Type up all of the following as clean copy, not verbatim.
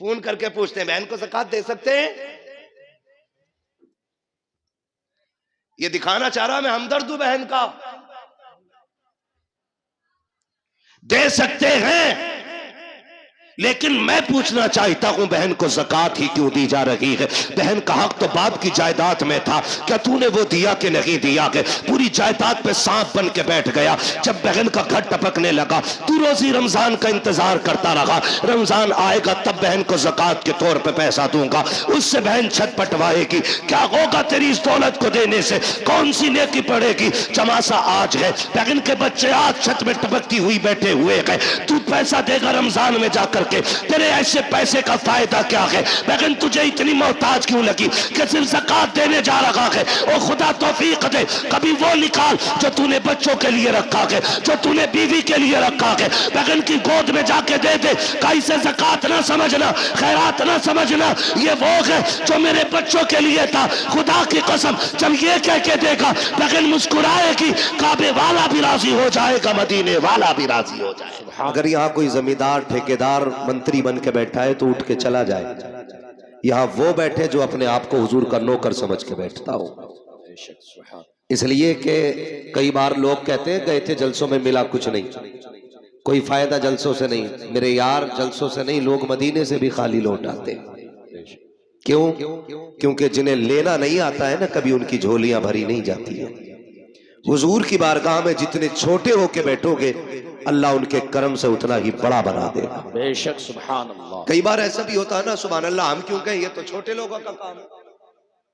Phone کر کے پوچھتے ہیں بہن کو زکوٰۃ دے سکتے ہیں؟ یہ دکھانا چاہ رہا میں ہمدرد ہوں بہن کا. دے سکتے ہیں، لیکن میں پوچھنا چاہتا ہوں بہن کو زکوٰۃ ہی کیوں دی جا رہی ہے؟ بہن کا حق تو باپ کی جائیداد میں تھا، کیا تو نے وہ دیا کہ نہیں دیا؟ کہ پوری جائیداد پہ سانپ بن کے بیٹھ گیا. جب بہن کا گھر ٹپکنے لگا تو روزی رمضان کا انتظار کرتا رہا، رمضان آئے گا تب بہن کو زکوٰۃ کے طور پہ پیسہ دوں گا. اس سے بہن چھت پٹوائے گی. کیا ہوگا تیری اس دولت کو دینے سے؟ کون سی نیکی پڑے گی؟ چماسا آج ہے، بہن کے بچے آج چھت میں ٹپکتی ہوئی بیٹھے ہوئے ہیں. تو پیسہ دے گا رمضان میں جا کر کے، تیرے ایسے پیسے کا فائدہ کیا ہے؟ لیکن تجھے اتنی محتاج کیوں لگی کہ صرف زکوٰۃ دینے جا رہا ہے؟ او خدا توفیق دے، کبھی وہ نکال جو تو نے بچوں کے لیے رکھا ہے، جو تو نے بیوی کے لیے رکھا ہے، بہن کی گود میں جا کے دے دے. کیسے زکوٰۃ نہ سمجھنا، خیرات نہ سمجھنا، یہ وہ ہے جو میرے بچوں کے لیے تھا. خدا کی قسم جب یہ کہہ کے دے گا بہن مسکرائے گی، کعبے والا بھی راضی ہو جائے گا، مدینے والا بھی راضی ہو جائے گا. اگر یہاں کوئی زمیندار ٹھیکیدار منتری بن کے بیٹھا ہے تو اٹھ کے چلا جائے. یہاں وہ بیٹھے جو اپنے آپ کو حضور کا نوکر سمجھ کے بیٹھتا ہو. اس لیے کہ کئی بار لوگ کہتے ہیں گئے تھے جلسوں میں ملا کچھ نہیں، کوئی فائدہ جلسوں سے نہیں. میرے یار جلسوں سے نہیں، لوگ مدینے سے بھی خالی لوٹ آتے. کیوں؟ کیونکہ جنہیں لینا نہیں آتا ہے نا، کبھی ان کی جھولیاں بھری نہیں جاتی ہیں. حضور کی بارگاہ میں جتنے چھوٹے ہو کے بیٹھو گے اللہ ان کے کرم سے اتنا ہی بڑا بنا دے گا. بے شک سبحان اللہ. کئی بار ایسا بھی ہوتا ہے نا، سبحان اللہ ہم کیوں کہیں یہ تو چھوٹے لوگوں کا کام ہے،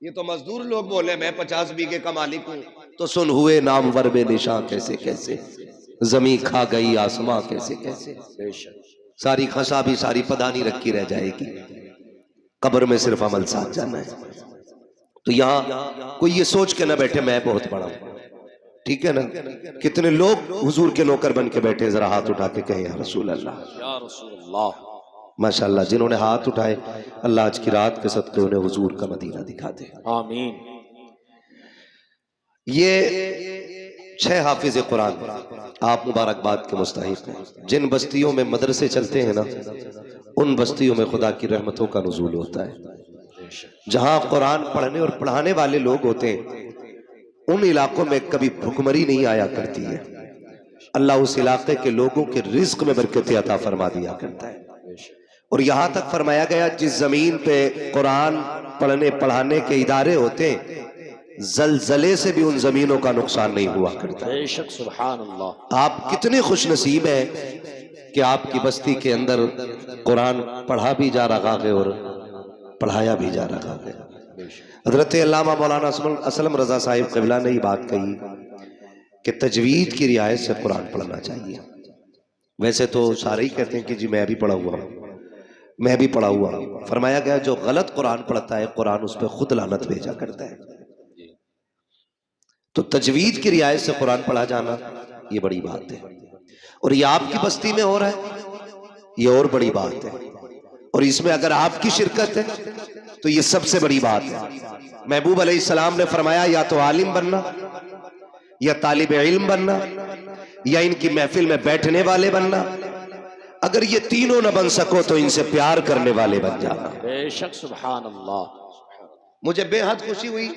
یہ تو مزدور لوگ بولے میں 50 بیگھے کا مالک ہوں. تو سن ہوئے نامور بے نشاں کیسے کیسے، زمین کھا گئی آسماں کیسے کیسے. بے شک ساری خسا بھی ساری پدانی رکھی رہ جائے گی، قبر میں صرف عمل ساتھ جانا ہے. تو یہاں کوئی یہ سوچ کے نہ بیٹھے میں بہت بڑا ہوں. ٹھیک ہے نا؟ کتنے لوگ حضور کے نوکر بن کے بیٹھے، ذرا ہاتھ اٹھا کے کہیں یا رسول اللہ. یا رسول اللہ. ماشاءاللہ جنہوں نے ہاتھ اٹھائے اللہ آج کی رات کے صدقے انہیں حضور کا مدینہ دکھا دے. آمین. یہ 6 حافظ قرآن آپ مبارکباد کے مستحق ہیں. جن بستیوں میں مدرسے چلتے ہیں نا، ان بستیوں میں خدا کی رحمتوں کا نزول ہوتا ہے. جہاں قرآن پڑھنے اور پڑھانے والے لوگ ہوتے ہیں ان علاقوں میں کبھی بھکمری نہیں آیا کرتی ہے. اللہ اس علاقے کے لوگوں کے رزق میں برکت عطا فرما دیا کرتا ہے. اور یہاں تک فرمایا گیا جس زمین پہ قرآن پڑھنے پڑھانے کے ادارے ہوتے ہیں زلزلے سے بھی ان زمینوں کا نقصان نہیں ہوا کرتا. بے شک سبحان اللہ. آپ آپ کتنے خوش نصیب ہیں کہ آپ کی بستی کے اندر قرآن پڑھا بھی جا رہا ہے اور پڑھایا بھی جا رہا ہے. حضرت علامہ مولانا اسلم رضا صاحب قبلہ نے یہ بات کہی کہ تجوید کی رعایت سے قرآن پڑھنا چاہیے. ویسے تو سارے ہی کہتے ہیں کہ جی میں بھی پڑھا ہوا ہوں، میں بھی پڑھا ہوا ہوں. فرمایا گیا جو غلط قرآن پڑھتا ہے قرآن اس پہ خود لعنت بھیجا کرتا ہے. تو تجوید کی رعایت سے قرآن پڑھا جانا یہ بڑی بات ہے. اور یہ آپ کی بستی میں ہو رہا ہے یہ اور بڑی بات ہے. اور اس میں اگر آپ کی شرکت ہے تو یہ سب سے بڑی بات ہے. محبوب علیہ السلام نے فرمایا یا تو عالم بننا، یا طالب علم بننا، یا ان کی محفل میں بیٹھنے والے بننا. اگر یہ تینوں نہ بن سکو تو ان سے پیار کرنے والے بن جانا. بے شک سبحان اللہ. مجھے بے حد خوشی ہوئی،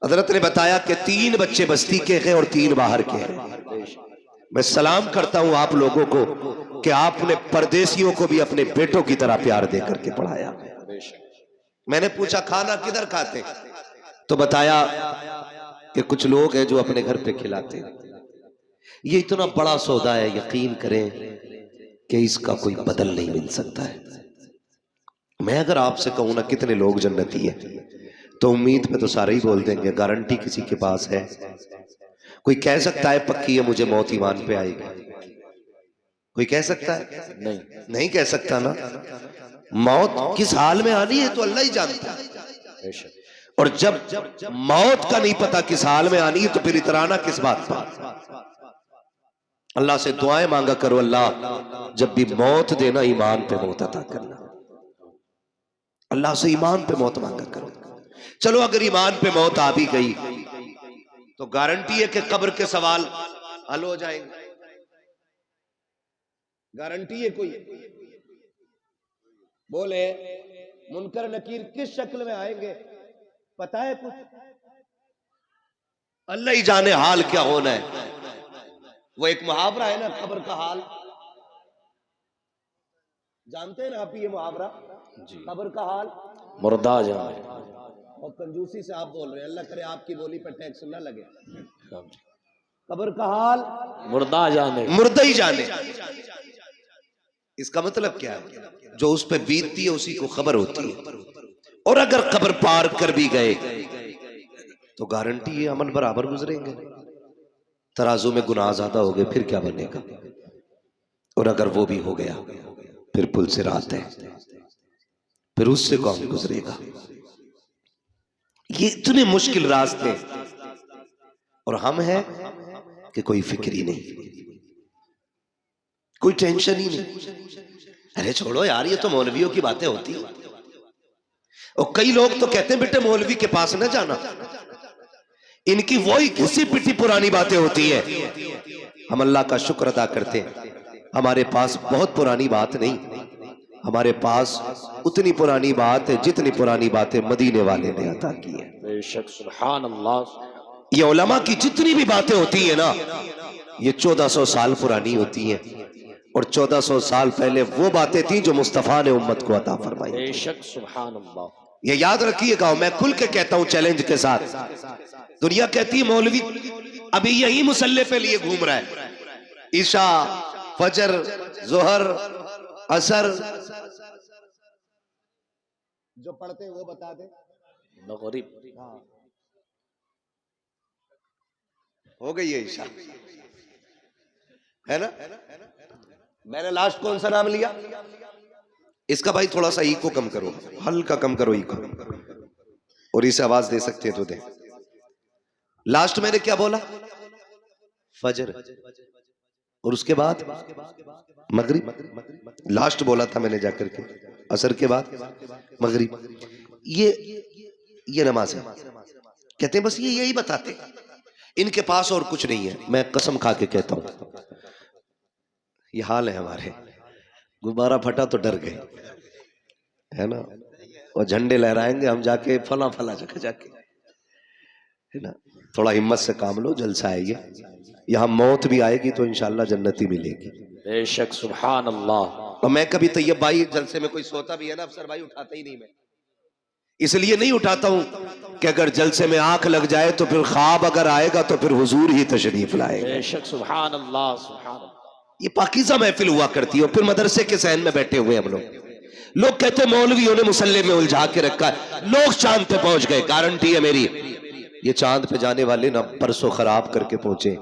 حضرت نے بتایا کہ 3 بچے بستی کے ہیں اور 3 باہر کے ہیں. میں سلام کرتا ہوں آپ لوگوں کو کہ آپ نے پردیسیوں کو بھی اپنے بیٹوں کی طرح پیار دے کر کے پڑھایا. میں نے پوچھا کھانا کدھر کھاتے؟ تو بتایا کہ کچھ لوگ ہیں جو اپنے گھر پہ کھلاتے ہیں. یہ اتنا بڑا سودا ہے، یقین کریں کہ اس کا کوئی بدل نہیں مل سکتا ہے. میں اگر آپ سے کہوں نا کتنے لوگ جنتی ہیں تو امید پہ تو سارے ہی بول دیں گے. گارنٹی کسی کے پاس ہے؟ کوئی کہہ سکتا ہے پکی ہے مجھے موت ایمان پہ آئے گی؟ کوئی کہہ سکتا ہے؟ نہیں کہہ سکتا نا. موت کس حال میں آنی ہے تو اللہ ہی جانتا ہے. اور جب موت کا نہیں پتا کس حال میں آنی ہے تو پھر اترانا کس بات پر؟ اللہ سے دعائیں مانگا کرو اللہ جب بھی موت دینا ایمان پہ موت عطا کرنا. اللہ سے ایمان پہ موت مانگا کرو. چلو اگر ایمان پہ موت آ بھی گئی تو گارنٹی ہے کہ قبر کے سوال حل ہو جائیں گے؟ گارنٹی ہے کوئی؟ بولے منکر نکیر کس شکل میں آئیں گے؟ پتہ ہے کچھ؟ اللہ ہی جانے حال کیا ہونا ہے. وہ ایک محاورہ ہے نا قبر کا حال، جانتے ہیں نا آپ یہ محاورہ قبر کا حال؟ مردہ جانے. اور کنجوسی سے آپ بول رہے ہیں، اللہ کرے آپ کی بولی پہ ٹیکس نہ لگے. قبر کا حال مردہ جانے. مردہ ہی جانے. اس کا مطلب کیا ہے؟ جو اس پہ بیتتی ہے اسی کو خبر ہوتی ہے. اور اگر قبر پار کر بھی گئے تو گارنٹی ہے عمل برابر گزریں گے. ترازو میں گناہ زیادہ ہو گئے پھر کیا بنے گا؟ اور اگر وہ بھی ہو گیا پھر پل صراط ہے، پھر اس سے کون گزرے گا؟ یہ اتنے مشکل راستے اور ہم ہیں کہ کوئی فکر ہی نہیں، کوئی ٹینشن ہی نہیں. ارے چھوڑو یار، یہ تو مولویوں کی باتیں ہوتی ہیں. اور کئی لوگ تو کہتے ہیں بیٹے مولوی کے پاس نہ جانا، ان کی وہی گھسی پٹی پرانی باتیں ہوتی ہیں. ہم اللہ کا شکر ادا کرتے ہیں ہمارے پاس بہت پرانی بات نہیں، ہمارے پاس اتنی پرانی بات ہے جتنی پرانی باتیں مدینے والے نے عطا کی ہیں. بے شک سبحان اللہ. یہ علماء کی جتنی بھی باتیں ہوتی ہیں نا، یہ 1400 سال پرانی ہوتی ہیں. اور 1400 سال پہلے وہ باتیں تھیں جو مصطفیٰ نے امت کو عطا فرمائی. بے شک سبحان اللہ. یہ یاد رکھیے گا، میں کھل کے کہتا ہوں چیلنج کے ساتھ. دنیا کہتی ہے مولوی ابھی یہی مسلح پہ لیے گھوم رہا ہے، عشاء، فجر، ظہر، عصر جو پڑھتے ہیں وہ بتا دیں. مغرب. ہو گئی ہے عشاء، ہے نا؟ میں نے لاسٹ کون سا نام لیا؟ اس کا بھائی تھوڑا سا ایکو کم کرو، ہلکا کم کرو ایکو، اور اسے آواز دے سکتے تو دیں. لاسٹ میں نے کیا بولا؟ فجر، اور اس کے بعد مغرب. لاسٹ بولا تھا میں نے جا کر کے عصر کے بعد مغرب. یہ نماز ہے. کہتے ہیں بس یہی بتاتے ہیں، ان کے پاس اور کچھ نہیں ہے. میں قسم کھا کے کہتا ہوں یہ حال ہے ہمارے. غبارہ پھٹا تو ڈر گئے، ہے نا؟ اور جھنڈے لہرائیں گے ہم جا کے فلاں جگہ جا کے، ہے نا؟ تھوڑا ہمت سے کام لو، جلسہ ہے یہ. یہاں موت بھی آئے گی تو انشاءاللہ جنتی ملے گی. بے شک سبحان اللہ. اور میں کبھی طیب بھائی جلسے میں کوئی سوتا بھی ہے نا افسر بھائی، اٹھاتا ہی نہیں. میں اس لیے نہیں اٹھاتا ہوں کہ اگر جلسے میں آنکھ لگ جائے تو پھر خواب اگر آئے گا تو پھر حضور ہی تشریف لائے گا. بے شک سبحان اللہ سبحان اللہ. یہ پاکیزہ محفل ہوا کرتی ہے. اور پھر مدرسے کے صحن میں بیٹھے ہوئے ہم لوگ کہتے ہیں مولویوں نے مسلح میں الجھا کے رکھا ہے. لوگ چاند پہ پہنچ گئے، گارنٹی ہے میری یہ چاند پہ جانے والے نہ پرسوں خراب کر کے پہنچے.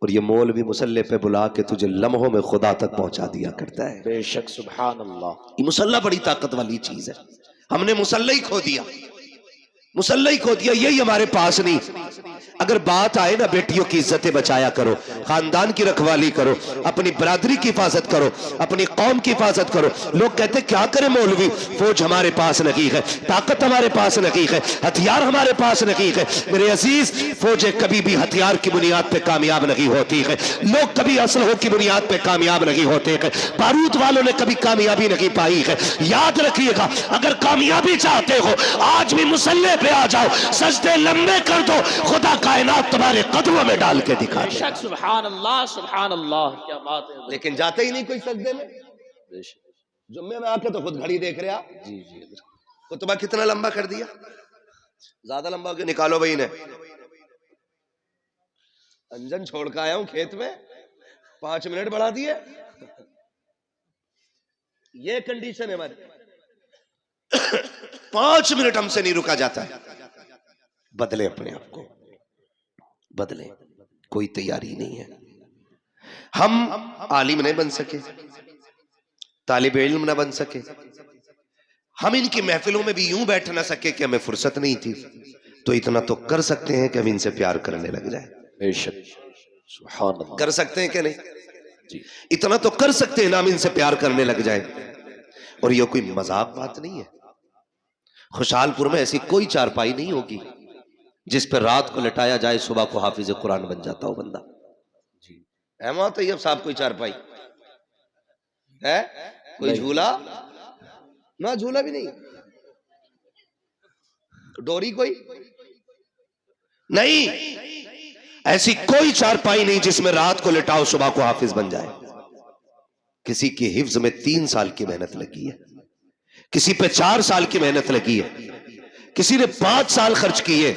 اور یہ مولوی مسلح پہ بلا کے تجھے لمحوں میں خدا تک پہنچا دیا کرتا ہے. بے شک سبحان اللہ. یہ مسلح بڑی طاقت والی چیز ہے. ہم نے مسلح ہی کھو دیا، مسلح ہی کھو دیا. یہی ہمارے پاس نہیں. اگر بات آئے نا بیٹیوں کی عزتیں بچایا کرو، خاندان کی رکھوالی کرو، اپنی برادری کی حفاظت کرو، اپنی قوم کی حفاظت کرو. لوگ کہتے کیا کرے مولوی؟ فوج ہمارے پاس نہیں ہے، طاقت ہمارے پاس نہیں ہے، ہتھیار ہمارے پاس نہیں ہے. میرے عزیز، فوجیں کبھی بھی ہتھیار کی بنیاد پہ کامیاب نہیں ہوتی ہے. لوگ کبھی اسلحوں کی بنیاد پہ کامیاب نہیں ہوتے ہیں. بارود والوں نے کبھی کامیابی نہیں پائی ہے. یاد رکھیے گا، اگر کامیابی چاہتے ہو آج بھی مسلح پہ آ جاؤ، سجدے لمبے کر دو، خدا کائنات تمہارے قدموں میں ڈال کے دکھا بے دے. شک سبحان اللہ سبحان اللہ. کیا بات ہے. لیکن جاتے ہی نہیں کوئی سجدے میں. بے شک. جمعے میں آ کے تو خود گھڑی دیکھ رہے آپ. جی جی. خطبہ کتنا لمبا کر دیا؟ زیادہ لمبا ہو کے نکالو بھائی نے. انجن چھوڑ کے آیا ہوں کھیت میں، 5 منٹ بڑھا دیے. یہ کنڈیشن ہے ہماری. 5 منٹ ہم سے نہیں رکا جاتا ہے. بدلے اپنے آپ کو، بدلے. کوئی تیاری نہیں ہے. ہم عالم نہیں بن سکے، طالب علم نہ بن سکے، ہم ان کی محفلوں میں بھی یوں بیٹھ نہ سکے کہ ہمیں فرصت نہیں تھی. تو اتنا تو کر سکتے ہیں کہ ہم ان سے پیار کرنے لگ جائیں. بے شک سبحان اللہ. کر سکتے ہیں کہ نہیں؟ جی. اتنا تو کر سکتے ہیں نا ہم ان سے پیار کرنے لگ جائیں. اور یہ کوئی مذاق بات نہیں ہے. خوشحال پور میں ایسی کوئی چارپائی نہیں ہوگی جس پہ رات کو لٹایا جائے صبح کو حافظ قرآن بن جاتا ہو بندہ. جی. احمد طیب صاحب کوئی چارپائی ہے؟ کوئی جھولا نہ جھولا بھی نہیں, ڈوری کوئی نہیں, ایسی کوئی چارپائی نہیں جس میں رات کو لٹاؤ صبح کو حافظ بن جائے. کسی کی حفظ میں 3 سال کی محنت لگی ہے, کسی پہ 4 سال کی محنت لگی ہے, کسی نے 5 سال خرچ کیے,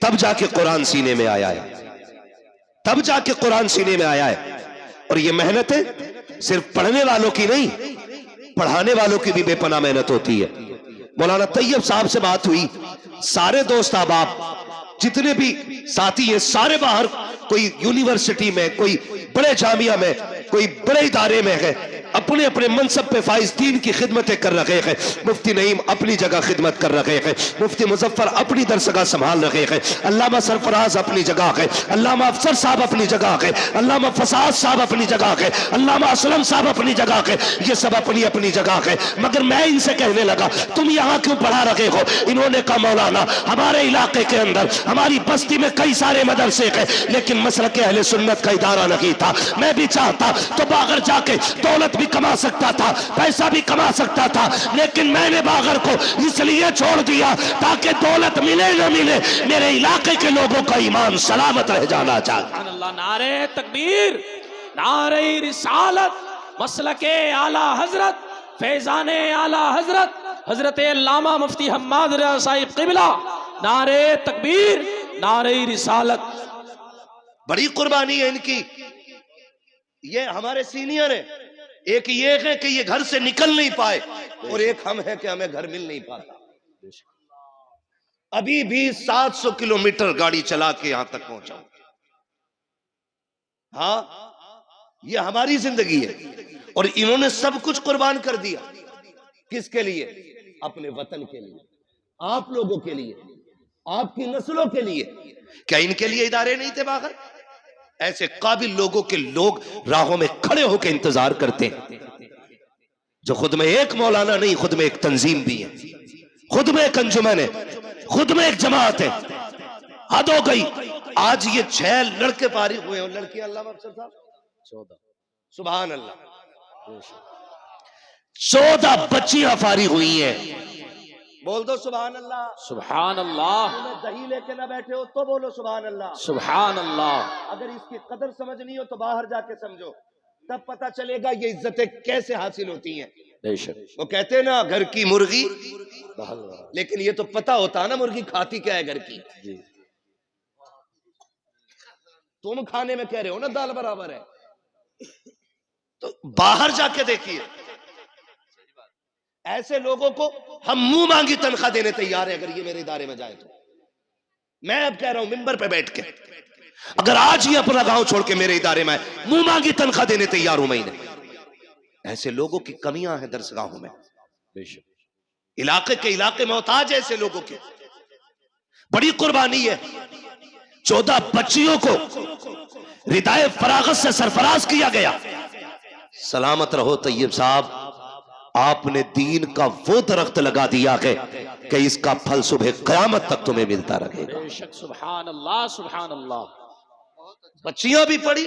تب جا کے قرآن سینے میں آیا ہے, تب جا کے قرآن سینے میں آیا ہے. اور یہ محنت ہے صرف پڑھنے والوں کی نہیں, پڑھانے والوں کی بھی بے پناہ محنت ہوتی ہے. مولانا طیب صاحب سے بات ہوئی, سارے دوست احباب جتنے بھی ساتھی ہیں سارے باہر, کوئی یونیورسٹی میں, کوئی بڑے جامعہ میں, کوئی بڑے ادارے میں ہے, اپنے اپنے منصب پہ فائز دین کی خدمتیں کر رہے ہیں. مفتی نعیم اپنی جگہ خدمت کر رہے ہیں, مفتی مظفر اپنی درسگاہ سنبھال رہے ہیں, علامہ سرفراز اپنی جگہ ہے, علامہ افسر صاحب اپنی جگہ ہے, علامہ فساد صاحب اپنی جگہ ہے, علامہ اسلم صاحب اپنی جگہ ہے, یہ سب اپنی اپنی جگہ ہے. مگر میں ان سے کہنے لگا تم یہاں کیوں پڑھا رہے ہو؟ انہوں نے کہا مولانا ہمارے علاقے کے اندر ہماری بستی میں کئی سارے مدرسے ہیں لیکن مسلک اہل سنت کا ادارہ نہیں تھا. میں بھی چاہتا تو باغر جا کے دولت بھی کما سکتا تھا, پیسہ بھی کما سکتا تھا, لیکن میں نے باغر کو اس لیے چھوڑ دیا تاکہ دولت ملے نہ ملے میرے علاقے کے لوگوں کا ایمان سلامت رہ جانا چاہتا. سبحان اللہ. نعرہ تکبیر, نعرہ رسالت, مسلک اعلی حضرت, فیضان اعلی حضرت حضرت علامہ مفتی حماد رضا صاحب قبلہ. نعرہ تکبیر, نعرہ رسالت. بڑی قربانی ہے ان کی. یہ ہمارے سینئر ہیں, ایک یہ ہے کہ یہ گھر سے نکل نہیں پائے, اور ایک ہم ہے کہ ہمیں گھر مل نہیں پاتا. ابھی بھی 700 کلومیٹر گاڑی چلا کے یہاں تک پہنچا. ہاں یہ ہماری زندگی ہے, اور انہوں نے سب کچھ قربان کر دیا. کس کے لیے؟ اپنے وطن کے لیے, آپ لوگوں کے لیے, آپ کی نسلوں کے لیے. کیا ان کے لیے ادارے نہیں تھے باہر؟ ایسے قابل لوگوں کے لوگ راہوں میں کھڑے ہو کے انتظار کرتے ہیں, جو خود میں ایک مولانا نہیں, خود میں ایک تنظیم بھی ہے, خود میں ایک انجمن ہے, خود میں ایک جماعت ہے. حد ہو گئی. آج یہ 6 لڑکے فارغ ہوئے, اور لڑکیاں علامہ افسر صاحب 14. سبحان اللہ, 14 بچیاں فارغ ہوئی ہیں. بول دو سبحان اللہ. سبحان اللہ. دہی لے کے نہ بیٹھے ہو تو بولو سبحان اللہ. سبحان اللہ. اگر اس کی قدر سمجھنی ہو تو باہر جا کے سمجھو, تب پتا چلے گا یہ عزتیں کیسے حاصل ہوتی ہیں. بے شک. وہ کہتے ہیں نا گھر کی مرغی, لیکن یہ تو پتا ہوتا نا مرغی کھاتی کیا ہے گھر کی. جی. تم کھانے میں کہہ رہے ہو نا دال برابر ہے, تو باہر جا کے دیکھیے. ایسے لوگوں کو ہم منہ مانگی تنخواہ دینے تیار ہیں اگر یہ میرے ادارے میں جائے تو. میں اب کہہ رہا ہوں ممبر پہ بیٹھ کے, اگر آج یہ اپنا گاؤں چھوڑ کے میرے ادارے میں آئے, منہ مانگی تنخواہ دینے تیار ہوں میں. ایسے لوگوں کی کمیاں ہیں درسگاہوں میں. بے شک. علاقے کے علاقے محتاج ہے ایسے لوگوں کے. بڑی قربانی ہے. 14 بچیوں کو ردائے فراغت سے سرفراز کیا گیا. سلامت رہو طیب صاحب, آپ نے دین کا وہ درخت لگا دیا ہے کہ اس کا پھل صبح قیامت تک تمہیں ملتا رہے گا. بے شک. سبحان اللہ. سبحان اللہ. بچیاں بھی پڑھی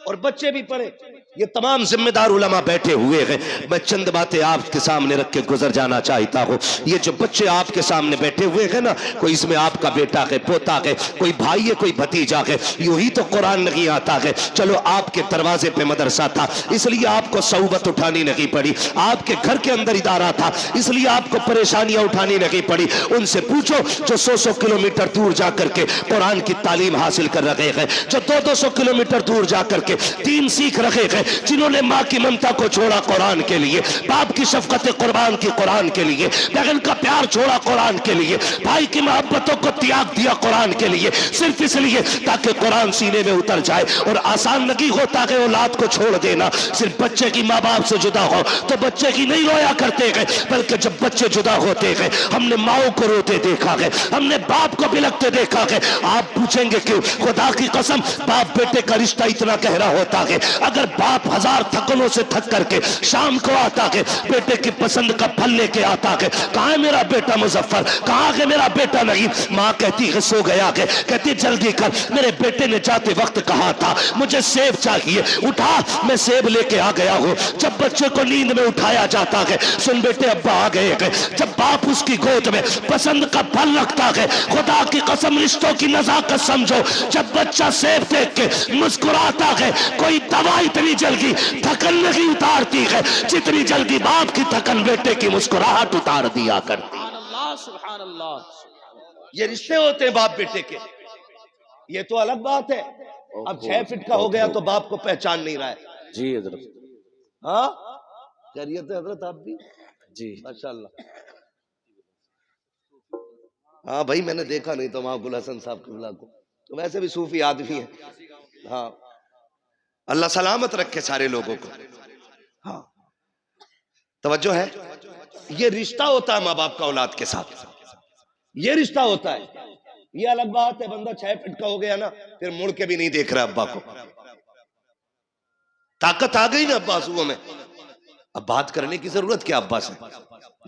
اور بچے بھی پڑھے. یہ تمام ذمہ دار علماء بیٹھے ہوئے ہیں. میں چند باتیں آپ کے سامنے رکھ کے گزر جانا چاہتا ہوں. یہ جو بچے آپ کے سامنے بیٹھے ہوئے ہیں نا, کوئی اس میں آپ کا بیٹا ہے, پوتا ہے, کوئی بھائی ہے, کوئی بھتیجا ہے. یوں ہی تو قرآن نہیں آتا ہے. چلو آپ کے دروازے پہ مدرسہ تھا اس لیے آپ کو صعوبت اٹھانی نہیں پڑی, آپ کے گھر کے اندر ادارہ تھا اس لیے آپ کو پریشانیاں اٹھانی نہیں پڑی. ان سے پوچھو جو 100 کلومیٹر دور جا کر کے قرآن کی تعلیم حاصل کر رہے ہیں, جو 200 کلومیٹر دور جا کر کے دین سیکھ رہے ہیں, جنہوں نے ماں کی ممتا کو چھوڑا قرآن کے لیے, باپ کی شفقت قربان کی قرآن کے لیے, بہن کا پیار چھوڑا قرآن کے لیے, بھائی کی محبتوں کو تیاگ دیا قرآن کے لیے, صرف اس لیے تاکہ قرآن سینے میں اتر جائے. اور آسان نہیں ہوتا کہ اولاد کو چھوڑ دینا. صرف بچے کی ماں باپ سے جدا ہو تو بچے کی نہیں رویا کرتے ہیں, بلکہ جب بچے جدا ہوتے ہیں ہم نے ماؤں کو روتے دیکھا ہے, ہم نے باپ کو بلکتے دیکھا ہے. آپ پوچھیں گے کیوں؟ خدا کی قسم باپ بیٹے کا رشتہ اتنا گہرا ہوتا ہے. اگر باپ ہزار تھکنوں سے تھک کر کے شام کو آتا ہے, بیٹے کی پسند کا پھل لے کے آتا ہے, کہاں ہے میرا بیٹا مظفر, کہاں ہے میرا بیٹا نعیم, ماں کہتی ہے سو گیا ہے, کہتی جلدی کر, میرے بیٹے نے جاتے وقت کہا تھا مجھے سیب چاہیے, اٹھا میں سیب لے کے آ گیا ہوں. جب بچے کو نیند میں اٹھایا جاتا ہے, سن بیٹے ابا آ گئے ہیں, جب باپ اس کی گود میں پسند کا پھل رکھتا ہے, خدا کی قسم رشتوں کی نزاکت سمجھو, جب بچہ سیب دیکھ کے مسکراتا ہے, کوئی دوا اتنی جلدی تھکن نہیں اتارتی ہے جتنی جلدی باپ کی تھکن بیٹے کی مسکراہٹ اتار دیا کرتی. سبحان اللہ سبحان اللہ. یہ رشتے ہوتے ہیں باپ بیٹے کے. یہ تو الگ بات ہے, اب 6 فٹ کا ہو گیا تو باپ کو پہچان نہیں رہا ہے. جی حضرت. ہاں خیریت ہے حضرت آپ بھی؟ جی ماشاءاللہ. ہاں بھائی میں نے دیکھا نہیں تو وہاں گل حسن صاحب قبلہ کو, تو ویسے بھی صوفی آدمی ہے. ہاں اللہ سلامت رکھے سارے لوگوں کو. ہاں توجہ ہے, یہ رشتہ ہوتا ہے ماں باپ کا اولاد کے ساتھ, یہ رشتہ ہوتا ہے. یہ الگ بات ہے بندہ 6 فٹ کا ہو گیا نا, پھر مڑ کے بھی نہیں دیکھ رہا ابا کو. طاقت آ گئی نا ابا آنسوؤں میں, اب بات کرنے کی ضرورت کیا ابا سے,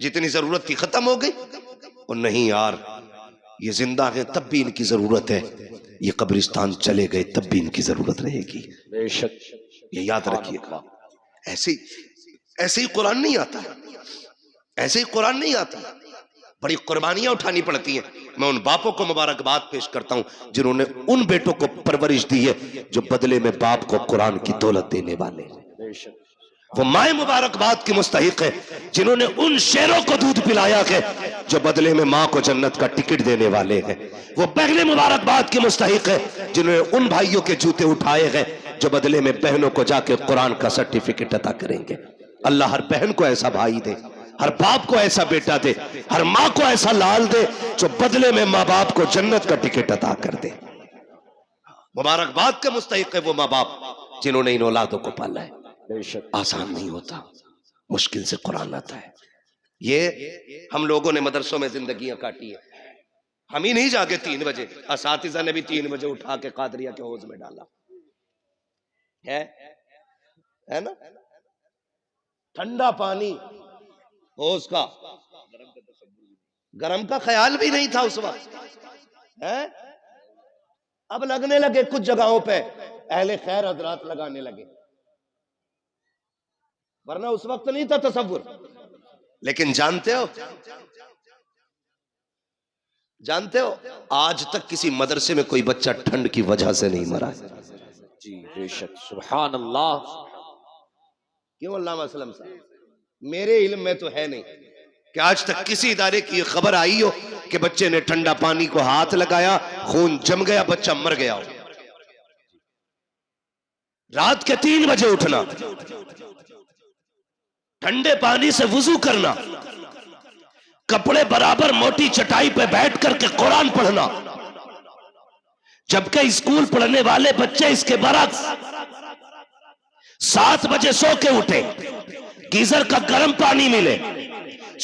جتنی ضرورت تھی ختم ہو گئی. اور نہیں یار, یہ زندہ ہیں تب بھی ان کی ضرورت ہے, یہ قبرستان چلے گئے تب بھی ان کی ضرورت رہے گی. بے شک. یہ یاد رکھیے گا. ایسے ہی قرآن نہیں آتا, ایسے ہی قرآن نہیں آتا, بڑی قربانیاں اٹھانی پڑتی ہیں. میں ان باپوں کو مبارکباد پیش کرتا ہوں جنہوں نے ان بیٹوں کو پرورش دی ہے جو بدلے میں باپ کو قرآن کی دولت دینے والے ہیں. بے شک. وہ مائیں مبارکباد کی مستحق ہے جنہوں نے ان شیروں کو دودھ پلایا ہے جو بدلے میں ماں کو جنت کا ٹکٹ دینے والے ہیں. وہ بہنیں مبارکباد کی مستحق ہے جنہوں نے ان بھائیوں کے جوتے اٹھائے ہیں جو بدلے میں بہنوں کو جا کے قرآن کا سرٹیفکیٹ عطا کریں گے. اللہ ہر بہن کو ایسا بھائی دے, ہر باپ کو ایسا بیٹا دے, ہر ماں کو ایسا لال دے جو بدلے میں ماں باپ کو جنت کا ٹکٹ عطا کر دے. مبارکباد کے مستحق ہے وہ ماں باپ جنہوں نے ان اولادوں کو پالا ہے. بے شک. آسان نہیں ہوتا, مشکل سے قرآن آتا ہے. یہ ہم لوگوں نے مدرسوں میں زندگیاں کاٹی ہیں. ہم ہی نہیں جاگے 3 بجے, اساتذہ نے بھی 3 بجے اٹھا کے قادریہ کے حوض میں ڈالا ہے نا. ٹھنڈا پانی حوض کا, گرم کا خیال بھی نہیں تھا اس وقت. اب لگنے لگے کچھ جگہوں پہ, اہل خیر حضرات لگانے لگے, ورنہ اس وقت نہیں تھا تصور. لیکن جانتے ہو آج تک کسی مدرسے میں کوئی بچہ ٹھنڈ کی وجہ سے نہیں مرا. جی بے شک. سبحان اللہ. کیوں علامہ اسلم صاحب, میرے علم میں تو ہے نہیں کہ آج تک کسی ادارے کی خبر آئی ہو کہ بچے نے ٹھنڈا پانی کو ہاتھ لگایا, خون جم گیا, بچہ مر گیا ہو. رات کے 3 بجے اٹھنا, ٹھنڈے پانی سے وضو کرنا, کپڑے برابر موٹی چٹائی پہ بیٹھ کر کے قرآن پڑھنا, جبکہ اسکول پڑھنے والے بچے اس کے برعکس 7 بجے سو کے اٹھے, گیزر کا گرم پانی ملے,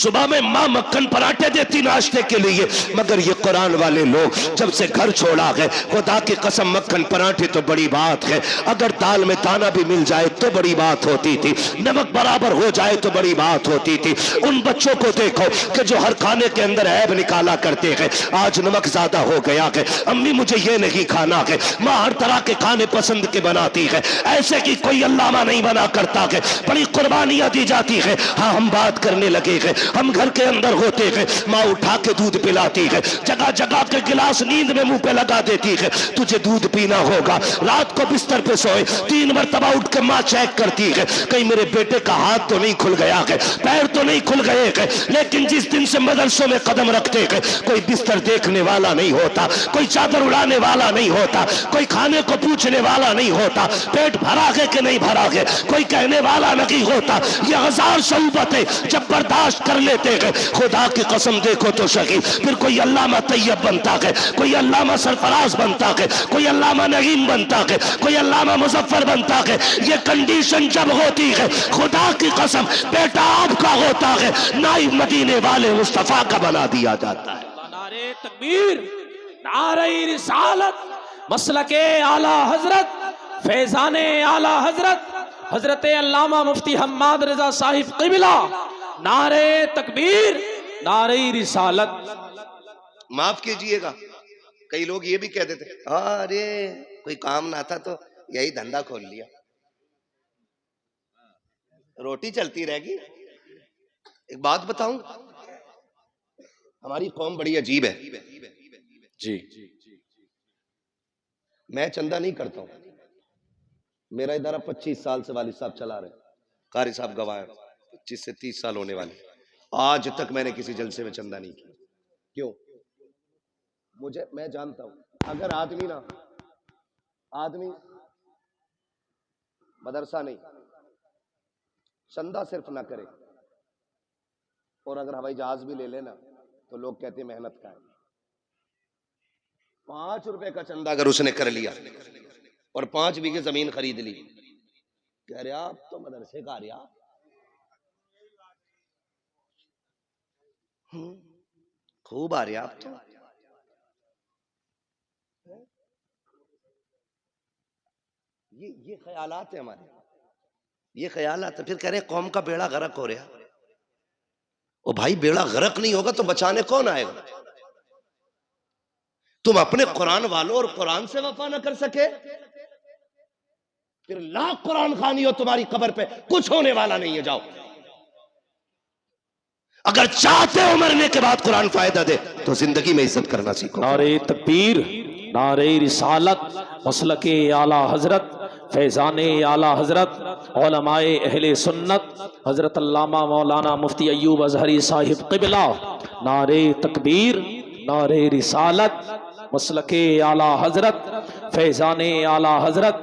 صبح میں ماں مکھن پراٹھے دیتی ناشتے کے لیے, مگر یہ قرآن والے لوگ جب سے گھر چھوڑا گئے, خدا کی قسم مکھن پراٹھے تو بڑی بات ہے, اگر دال میں دانہ بھی مل جائے تو بڑی بات ہوتی تھی, نمک برابر ہو جائے تو بڑی بات ہوتی تھی. ان بچوں کو دیکھو کہ جو ہر کھانے کے اندر عیب نکالا کرتے ہیں, آج نمک زیادہ ہو گیا ہے, امی مجھے یہ نہیں کھانا ہے, ماں ہر طرح کے کھانے پسند کے بناتی ہے, ایسے کی کوئی علامہ نہیں بنا کرتا ہے, بڑی قربانیاں دی جاتی ہے. ہاں ہم بات کرنے لگے ہیں, ہم گھر کے اندر ہوتے ہیں, ماں اٹھا کے دودھ پلاتی ہے, جگہ جگہ کے گلاس نیند میں منہ پہ لگا دیتی ہے, تجھے دودھ پینا ہوگا. رات کو بستر پہ سوئے 3 مرتبہ اٹھ کے ماں چیک کرتی ہے کہیں میرے بیٹے کا ہاتھ تو نہیں کھل گیا ہے, پیر تو نہیں کھل گئے ہیں. لیکن جس دن سے مدرسوں میں قدم رکھتے ہیں, کوئی بستر دیکھنے والا نہیں ہوتا, کوئی چادر اڑانے والا نہیں ہوتا, کوئی کھانے کو پوچھنے والا نہیں ہوتا, پیٹ بھرا ہے کہ نہیں بھرا ہے کوئی کہنے والا نہیں ہوتا. یہ 1000 صعوبتیں جب برداشت کر لیتے ہیں, خدا کی قسم دیکھو تو صحیح, پھر کوئی علامہ طیب بنتا ہے, کوئی علامہ سرفراز بنتا ہے, کوئی علامہ نعیم بنتا ہے, کوئی علامہ مظفر بنتا ہے. یہ کنڈیشن جب ہوتی ہے, خدا کی قسم بیٹا آپ کا ہوتا ہے, نائب مدینے والے مصطفیٰ کا بنا دیا جاتا ہے. نعرہ تکبیر, نعرہ رسالت, مسلک اعلی حضرت فیضان اعلی حضرت حضرت علامہ مفتی حماد رضا صاحب قبلہ، نعرہ تکبیر، نعرہ رسالت۔ معاف کیجئے گا، کئی لوگ یہ بھی کہہ دیتے ارے کوئی کام نہ تھا تو یہی دھندا کھول لیا، روٹی چلتی رہے گی۔ ایک بات بتاؤں، ہماری قوم بڑی عجیب ہے۔ جی میں چندہ نہیں کرتا ہوں، میرا ادارہ 25 سال سے والد صاحب چلا رہے ہیں، قاری صاحب گواہ ہیں، 25 سے 30 سال ہونے والے، آج تک میں نے کسی جلسے میں چندہ نہیں کیا۔ کیوں؟ میں جانتا ہوں اگر آدمی مدرسہ نہیں، چندہ صرف نہ کرے اور اگر ہوائی جہاز بھی لے لینا تو لوگ کہتے ہیں محنت کا ہے۔ 5 روپے کا چندہ اگر اس نے کر لیا اور 5 بیگھے زمین خرید لی، کہہ رہے آپ تو مدرسے کا رہا، خوب آ رہے آپ تو۔ یہ خیالات ہیں ہمارے، یہ خیالات ہیں۔ پھر کہہ رہے قوم کا بیڑا غرق ہو رہا۔ او بھائی بیڑا غرق نہیں ہوگا تو بچانے کون آئے گا؟ تم اپنے قرآن والوں اور قرآن سے وفا نہ کر سکے، پھر لاکھ قرآن خوانی ہو تمہاری قبر پہ کچھ ہونے والا نہیں ہے۔ جاؤ، اگر چاہتے ہو مرنے کے بعد قرآن فائدہ دے تو زندگی میں عزت کرنا سیکھو۔ نعرہ تکبیر، نعرہ رسالت، مسلک اعلی حضرت فیضان اعلی حضرت علماء اہل سنت حضرت علامہ مولانا مفتی ایوب اظہری صاحب قبلہ، نعرہ تکبیر، نعرہ رسالت، مسلک اعلی حضرت فیضان اعلی حضرت،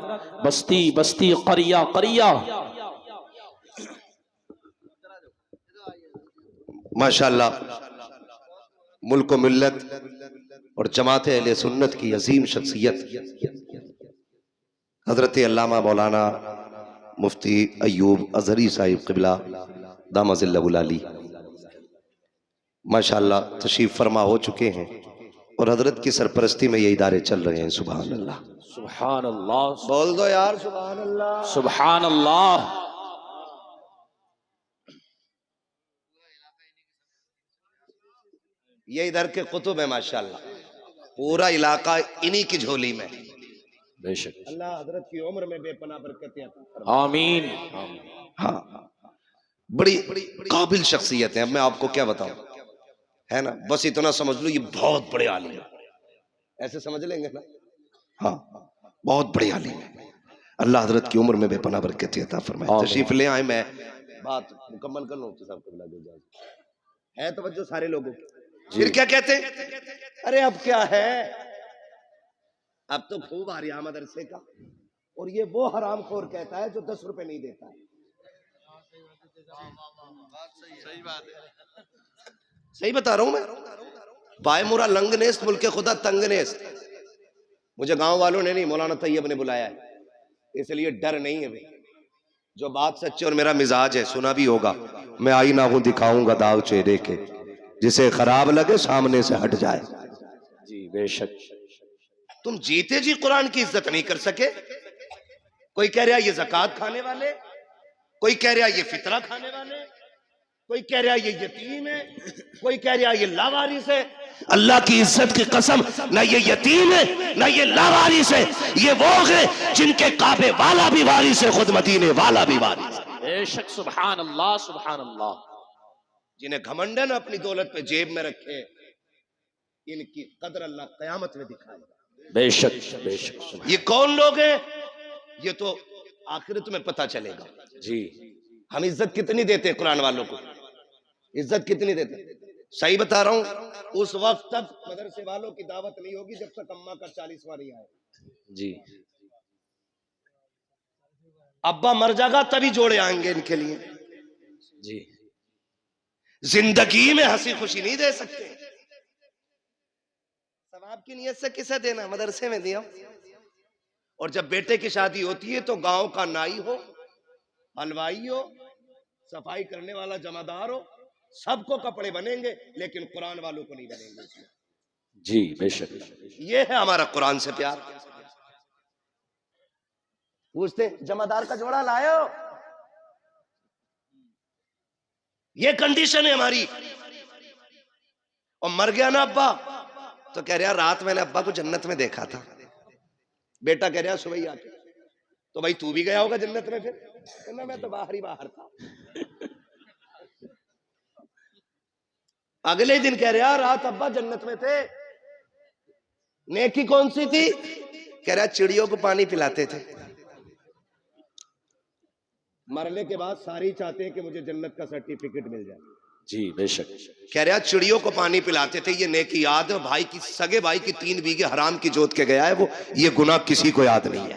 بستی بستی قریہ قریہ۔ ماشاءاللہ ملک و ملت اور جماعت اہل سنت کی عظیم شخصیت حضرت علامہ مولانا مفتی ایوب اظہری صاحب قبلہ دامہ ظلہ العالی ماشاءاللہ تشریف فرما ہو چکے ہیں اور حضرت کی سرپرستی میں یہ ادارے چل رہے ہیں۔ سبحان اللہ، سبحان اللہ، بول دو یار سبحان اللہ۔ سبحان اللہ۔ یہ ادھر کے قطب ہیں ماشاءاللہ، پورا علاقہ انہی کی جھولی میں۔ بے شک، اللہ حضرت کی عمر میں بے پناہ برکتیں عطا فرمائے۔ آمین۔ ہاں، بڑی قابل شخصیت ہے۔ اب میں آپ کو کیا بتاؤں، ہے نا، بس اتنا سمجھ لو یہ بہت بڑے عالم ہیں، ایسے سمجھ لیں گے نا؟ ہاں، بہت بڑے عالم ہیں۔ اللہ حضرت کی عمر میں بے پناہ برکتیں عطا فرمائے۔ تشریف لے آئے، میں بات مکمل کر لوں تو صاحب قبلہ دے جائے ہے توجہ سارے لوگوں کی۔ پھر کیا کہتے ہیں، ارے اب کیا ہے، اب تو خوب آ رہا مدرسے کا، اور یہ وہ حرام خور کہتا ہے جو 10 روپے نہیں دیتا ہے۔ صحیح بتا رہا ہوں میں، پائے مورا لنگ نیست ملک خدا تنگ نیست۔ مجھے گاؤں والوں نے نہیں، مولانا طیب نے بلایا ہے، اس لیے ڈر نہیں ہے۔ جو بات سچی اور میرا مزاج ہے، سنا بھی ہوگا، میں آئینہ ہوں دکھاؤں گا داغ چہرے کے، جسے خراب لگے سامنے سے ہٹ جائے۔ جی بے شک۔ تم جیتے جی قرآن کی عزت نہیں کر سکے۔ کوئی کہہ رہا یہ زکوٰۃ کھانے والے، کوئی کہہ رہا یہ فطرہ کھانے والے، کوئی کہہ رہا یہ یتیم ہے، کوئی کہہ رہا یہ لاوارث ہے۔ اللہ کی عزت کی قسم، نہ یہ یتیم ہے نہ یہ لاوارث ہے، یہ وہ ہے جن کے کعبے والا بھی وارث ہے، خود مدینے والا بھی وارث ہے۔ بے شک، سبحان اللہ، سبحان اللہ۔ جنہیں گھمنڈن اپنی دولت پہ جیب میں رکھے، ان کی قدر اللہ قیامت میں دکھائے۔ بے شک، بے شک، سبحان۔ یہ کون لوگ ہیں؟ یہ تو آخرت میں پتہ چلے گا۔ جی، ہم عزت کتنی دیتے ہیں قرآن والوں کو، عزت کتنی دیتے ہیں؟ صحیح بتا رہا ہوں، اس وقت تک مدرسے والوں کی دعوت نہیں ہوگی جب تک اماں کا 40واں نہیں آئے۔ جی، ابا مر جائے گا تبھی جوڑے آئیں گے ان کے لیے۔ جی، زندگی میں ہنسی خوشی نہیں دے سکتے۔ ثواب کی نیت سے کسے دینا، مدرسے میں دیا۔ اور جب بیٹے کی شادی ہوتی ہے تو گاؤں کا نائی ہو، حلوائی ہو، صفائی کرنے والا جمعدار ہو، سب کو کپڑے بنیں گے لیکن قرآن والوں کو نہیں بنیں گے۔ جی بے شک. یہ ہے ہمارا قرآن سے پیار. پوچھتے جمعدار کا جوڑا لائے ہو؟ یہ کنڈیشن ہے ہماری. اور مر گیا نا ابا تو کہہ رہا رات میں نے ابا کو جنت میں دیکھا تھا. بیٹا کہہ رہا صبح ہی آ کے تو بھائی تو بھی گیا ہوگا جنت میں. پھر میں تو باہر ہی باہر تھا. اگلے دن کہہ رہا رات ابا جنت میں تھے. نیکی کون سی تھی؟ کہہ رہا چڑیوں کو پانی پلاتے تھے. مرنے کے بعد ساری چاہتے ہیں کہ مجھے جنت کا سرٹیفکیٹ مل جائے. جی بے شک. کہہ رہا چڑیوں کو پانی پلاتے تھے. یہ نیکی یاد ہے. بھائی کی سگے بھائی کی 3 بیگھے حرام کی جوت کے گیا ہے وہ. یہ گناہ کسی کو یاد نہیں ہے.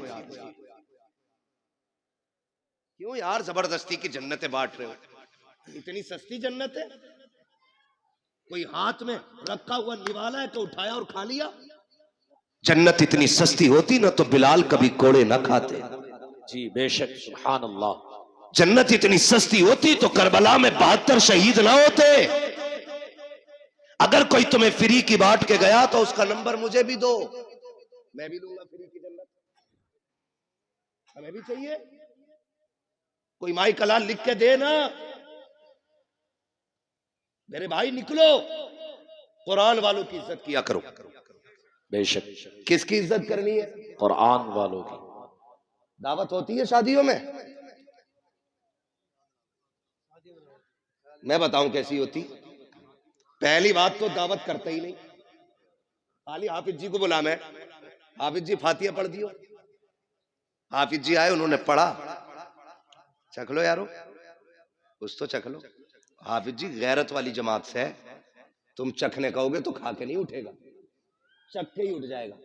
کیوں یار زبردستی کی جنتیں بانٹ رہے ہو؟ اتنی سستی جنت ہے. کوئی ہاتھ میں رکھا ہوا نوالا ہے تو اٹھایا اور کھا لیا. جنت اتنی سستی ہوتی نا تو بلال کبھی کوڑے نہ کھاتے. جی بے شک. سبحان اللہ. جنت اتنی سستی ہوتی تو کربلا میں 72 شہید نہ ہوتے. اگر کوئی تمہیں فری کی بانٹ کے گیا تو اس کا نمبر مجھے بھی دو. میں بھی دوں گا فری کی جنت. ہمیں بھی چاہیے. کوئی مائی کلال لکھ کے دے نا. میرے بھائی نکلو قرآن والوں کی عزت کیا کرو. بے شک. کس کی عزت کرنی ہے؟ قرآن والوں کی. دعوت ہوتی ہے شادیوں میں. میں بتاؤں کیسی ہوتی. پہلی بات تو دعوت کرتا ہی نہیں. خالی حافظ جی کو بلا. میں حافظ جی فاتحہ پڑھ دیو. حافظ جی آئے انہوں نے پڑھا. چکھ لو یارو کچھ تو چکھ لو. حافظ جی غیرت والی جماعت سے ہے. تم چکھنے کہو گے تو کھا کے نہیں اٹھے گا. چک کے ہی اٹھ جائے گا.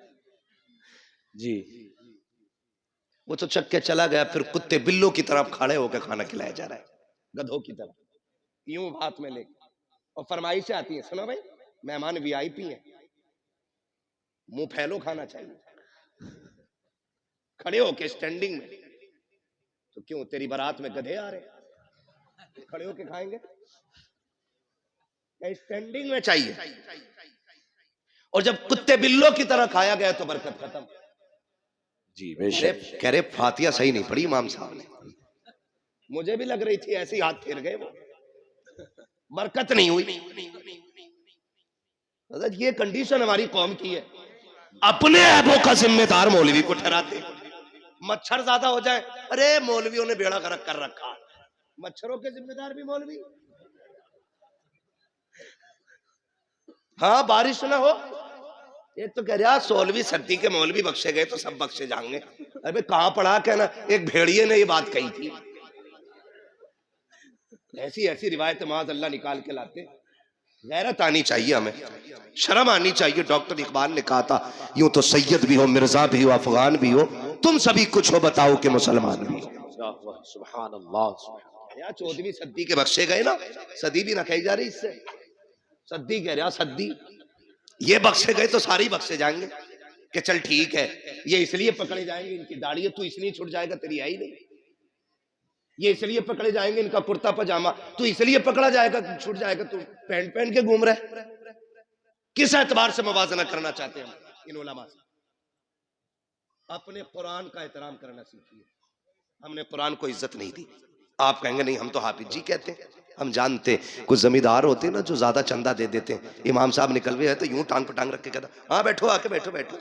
جی. وہ تو چک کے چلا گیا. پھر کتے بلوں کی طرف کھڑے ہو کے کھانا کھلایا جا رہا ہے گدھوں کی طرح. یوں ہاتھ میں لے کے. اور فرمائشیں آتی ہیں. سنو بھائی مہمان وی آئی پی ہیں. منہ پھیلو کھانا چاہیے. کھڑے ہو کے سٹینڈنگ میں. تو کیوں تیری بارات میں گدھے آ رہے ہیں کھڑے ہو کے کھائیں گے؟ سٹینڈنگ میں چاہیے. اور جب کتے بلوں کی طرح کھایا گیا تو برکت ختم. جی بے شک. کہہ رہے فاتحہ صحیح نہیں پڑھی امام صاحب نے. مجھے بھی لگ رہی تھی ایسے ہی ہاتھ پھیر گئے وہ. برکت نہیں ہوئی. حضرت یہ کنڈیشن ہماری قوم کی ہے. اپنے عیبوں کا ذمہ دار مولوی کو ٹھہراتے. مچھر زیادہ ہو جائے ارے مولویوں نے بیڑا غرق کر رکھا. مچھروں کے ذمہ دار بھی مولوی. ہاں بارش نہ ہو. ایک تو کہہ رہا 16ویں صدی کے مولوی بخشے گئے تو سب بخشے جائیں گے. ارے کہاں پڑھا کہنا. ایک بھیڑیے نے یہ بات کہی تھی. ایسی ایسی روایت معاذ اللہ نکال کے لاتے. غیرت آنی چاہیے ہمیں. شرم آنی چاہیے. ڈاکٹر اقبال نے کہا تھا یوں تو سید بھی ہو مرزا بھی ہو افغان بھی ہو تم سبھی کچھ ہو بتاؤ کہ مسلمان بھی ہو. سبحان اللہ. 14ویں صدی کے بخشے گئے نا. صدی بھی نہ کہی جا رہی اس سے. صدی کہہ رہا صدی. یہ بخشے گئے تو ساری بخشے جائیں گے کہ چل ٹھیک ہے. یہ اس لیے پکڑے جائیں گے ان کی داڑھی ہے تو اس لیے چھٹ جائے گا تیری ہے ہی نہیں. یہ اس لیے پکڑے جائیں گے ان کا کرتا پجامہ تو اس لیے پکڑا جائے گا چھٹ جائے گا. تو پینٹ پہن کے گھوم رہے. کس اعتبار سے موازنہ کرنا چاہتے ہیں ان علماء سے؟ اپنے قرآن کا احترام کرنا سیکھیے. ہم نے قرآن کو عزت نہیں دی. آپ کہیں گے نہیں ہم تو حافظ جی کہتے ہیں. ہم جانتے کچھ زمیندار ہوتے ہیں نا جو زیادہ چندہ دے دیتے ہیں. امام صاحب نکلوے ہیں تو یوں ٹانگ پہ ٹانگ رکھ کے کہتا ہاں بیٹھو آ کے بیٹھو بیٹھو.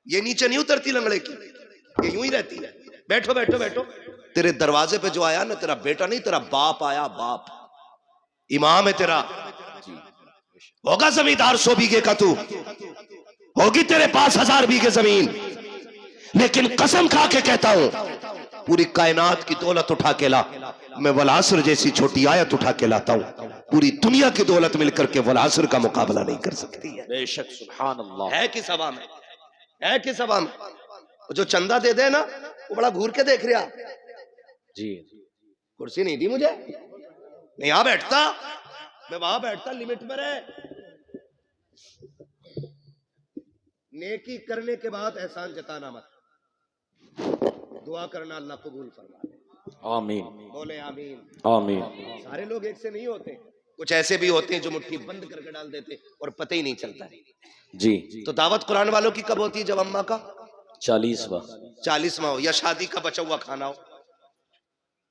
یہ نیچے نہیں اترتی لنگڑے کی. یہ یوں ہی رہتی ہے. بیٹھو بیٹھو بیٹھو. تیرے دروازے پہ جو آیا نا تیرا بیٹا نہیں تیرا باپ آیا. باپ امام ہے تیرا. ہوگا زمیندار 100 بیگھے کا تو ہوگی تیرے پاس 1000 بیگھے زمین. لیکن قسم کھا کے کہتا ہوں پوری کائنات کی دولت اٹھا کے لا میں والعصر جیسی چھوٹی آیت اٹھا کے لاتا ہوں. پوری دنیا کی دولت مل کر کے والعصر کا مقابلہ نہیں کر سکتی ہے. بے شک. سبحان اللہ. ہے کس ہوا میں. ہے کس ہوا میں. جو چندہ دے دے نا وہ بڑا گھور کے دیکھ رہا. جی. کرسی نہیں دی مجھے نہیں یہاں بیٹھتا. میں وہاں بیٹھتا. لمٹ میں رہے. نیکی کرنے کے بعد احسان جتانا مت. دعا کرنا اللہ قبول فرما. آمین. بولے آمین. آمین. سارے لوگ ایک سے نہیں ہوتے. کچھ ایسے بھی ہوتے ہیں جو مٹھی بند کر کے ڈال دیتے اور پتہ ہی نہیں چلتا ہے. جی تو دعوت قرآن والوں کی کب ہوتی ہے؟ جب اماں کا 40واں 40واں ہو یا شادی کا بچا ہوا کھانا ہو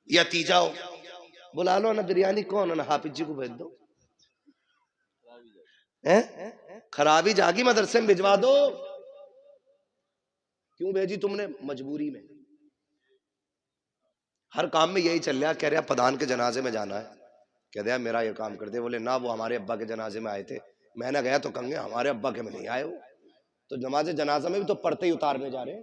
یا تیجا ہو. بلا لو نا بریانی کون ہے نا حافظ جی کو بھیج دو. خرابی جاگی مدرسے میں بھجوا دو. کیوں بھیجی تم نے؟ مجبوری میں. ہر کام میں یہی چل رہا. کہہ رہا پدان کے جنازے میں جانا ہے. کہہ دیا میرا یہ کام کر دے. بولے نہ وہ ہمارے ابا کے جنازے میں آئے تھے. میں نے گیا تو کہیں گے ہمارے ابا کے میں نہیں آئے. وہ تو نماز جنازہ میں بھی تو پڑھتے ہی اتارنے جا رہے ہیں.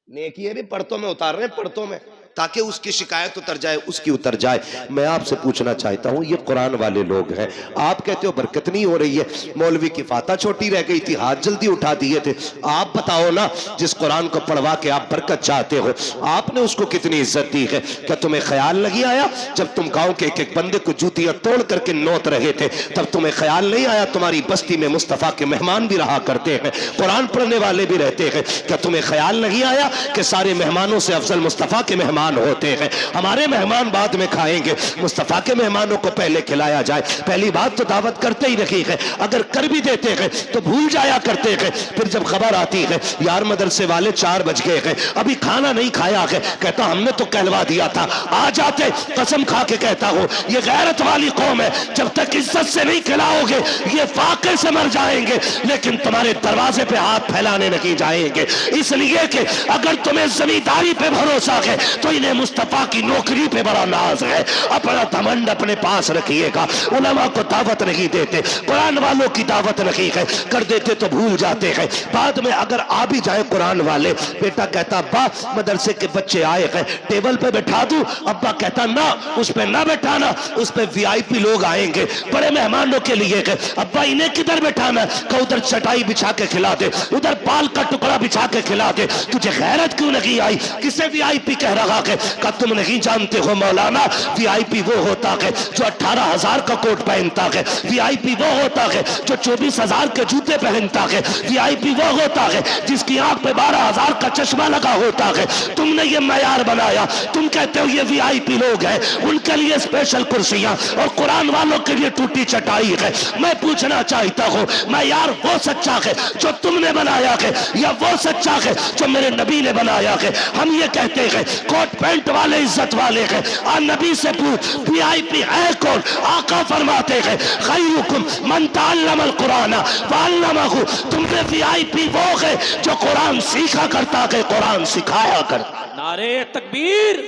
نیکی ہے بھی پڑھتوں میں اتار رہے ہیں, پڑھتوں میں, تاکہ اس کی شکایت اتر جائے, اس کی اتر جائے. میں آپ سے پوچھنا چاہتا ہوں, یہ قرآن والے لوگ ہیں, آپ کہتے ہو برکت نہیں ہو رہی ہے, مولوی کی فاتح چھوٹی رہ گئی تھی, ہاتھ جلدی اٹھا دیے تھے. آپ بتاؤ نا, جس قرآن کو پڑھوا کے آپ برکت چاہتے ہو, آپ نے اس کو کتنی عزت دی ہے؟ کیا تمہیں خیال نہیں آیا جب تم گاؤں کے ایک ایک بندے کو جوتیاں توڑ کر کے نوت رہے تھے, تب تمہیں خیال نہیں آیا تمہاری بستی میں مصطفیٰ کے مہمان بھی رہا کرتے ہیں, قرآن پڑھنے والے بھی رہتے ہیں؟ کیا تمہیں خیال نہیں آیا کہ سارے مہمانوں سے افضل مصطفیٰ کے مہمان ہوتے ہیں؟ ہمارے مہمان بعد میں کھائیں گے, مصطفیٰ کے مہمانوں کو پہلے کھلایا جائے. پہلی بات تو دعوت کرتے ہی رہی ہے, اگر کر بھی دیتے ہیں تو بھول جایا کرتے ہیں. پھر جب خبر آتی ہے یار مدرسے والے 4 بج گئے ہیں, ابھی کھانا نہیں کھایا ہے, کہتا ہم نے تو کہلوا دیا تھا, آ جاتے. قسم کھا کے کہتا ہوں یہ غیرت والی قوم ہے, جب تک عزت سے نہیں کھلاؤ گے یہ فاقے سے مر جائیں گے, لیکن تمہارے دروازے پہ ہاتھ پھیلانے نہیں جائیں گے. اس لیے کہ اگر تمہیں زمینداری پہ بھروسہ ہے تو انہیں مصطفیٰ کی نوکری پہ بڑا ناز ہے. اپنا دمنڈ اپنے پاس رکھیے گا. علماء کو دعوت نہیں دیتے, قرآن والوں کی دعوت نہیں ہے, کر دیتے تو بھول جاتے ہیں. بعد میں اگر آ بھی جائے قرآن والے, بیٹا کہتا ابا مدرسے کے بچے آئے ہیں ٹیبل پہ بٹھا دوں, ابا کہتا نہ اس پہ نہ بٹھانا, اس پہ وی آئی پی لوگ آئیں گے, بڑے مہمانوں کے لیے کہ ابا انہیں کدھر بٹھانا, کہ ادھر چٹائی بچھا کے کھلا دے, ادھر پال کا ٹکڑا بچھا کے کھلا دے. تجھے غیرت کیوں نہیں آئی؟ کسے وی آئی پی کہہ رہا ہے؟ کہ تم نہیں جانتے ہو مولانا, وی آئی پی وہ ہوتا ہے جو 18,000 کا کوٹ پہنتا ہے, وی آئی پی وہ ہوتا ہے جو 24,000 کے جوتے پہنتا ہے, وی آئی پی وہ ہوتا ہے جس کی آنکھ پہ 12,000 کا چشمہ لگا ہوتا ہے. تم نے یہ معیار بنایا, تم کہتے ہو یہ وی آئی پی لوگ ہیں, ان کے لیے اسپیشل کرسیاں اور قرآن والوں کے لیے ٹوٹی چٹائی ہے. میں پوچھنا چاہتا ہوں معیار وہ سچا ہے جو تم نے بنایا ہے یا وہ سچا ہے جو میرے نبی نے بنایا ہے؟ ہم یہ کہتے ہیں کوٹ پینٹ والے عزت والے ہیں, اور نبی سے پوچھ وی آئی پی ہے کون؟ آقا فرماتے ہیں خیرکم من تعلم القرآن وعلمہ. تم نے وی آئی پی وہ ہے جو قرآن سیکھا کرتا ہے, قرآن سکھایا کرتا. نعرہ تکبیر,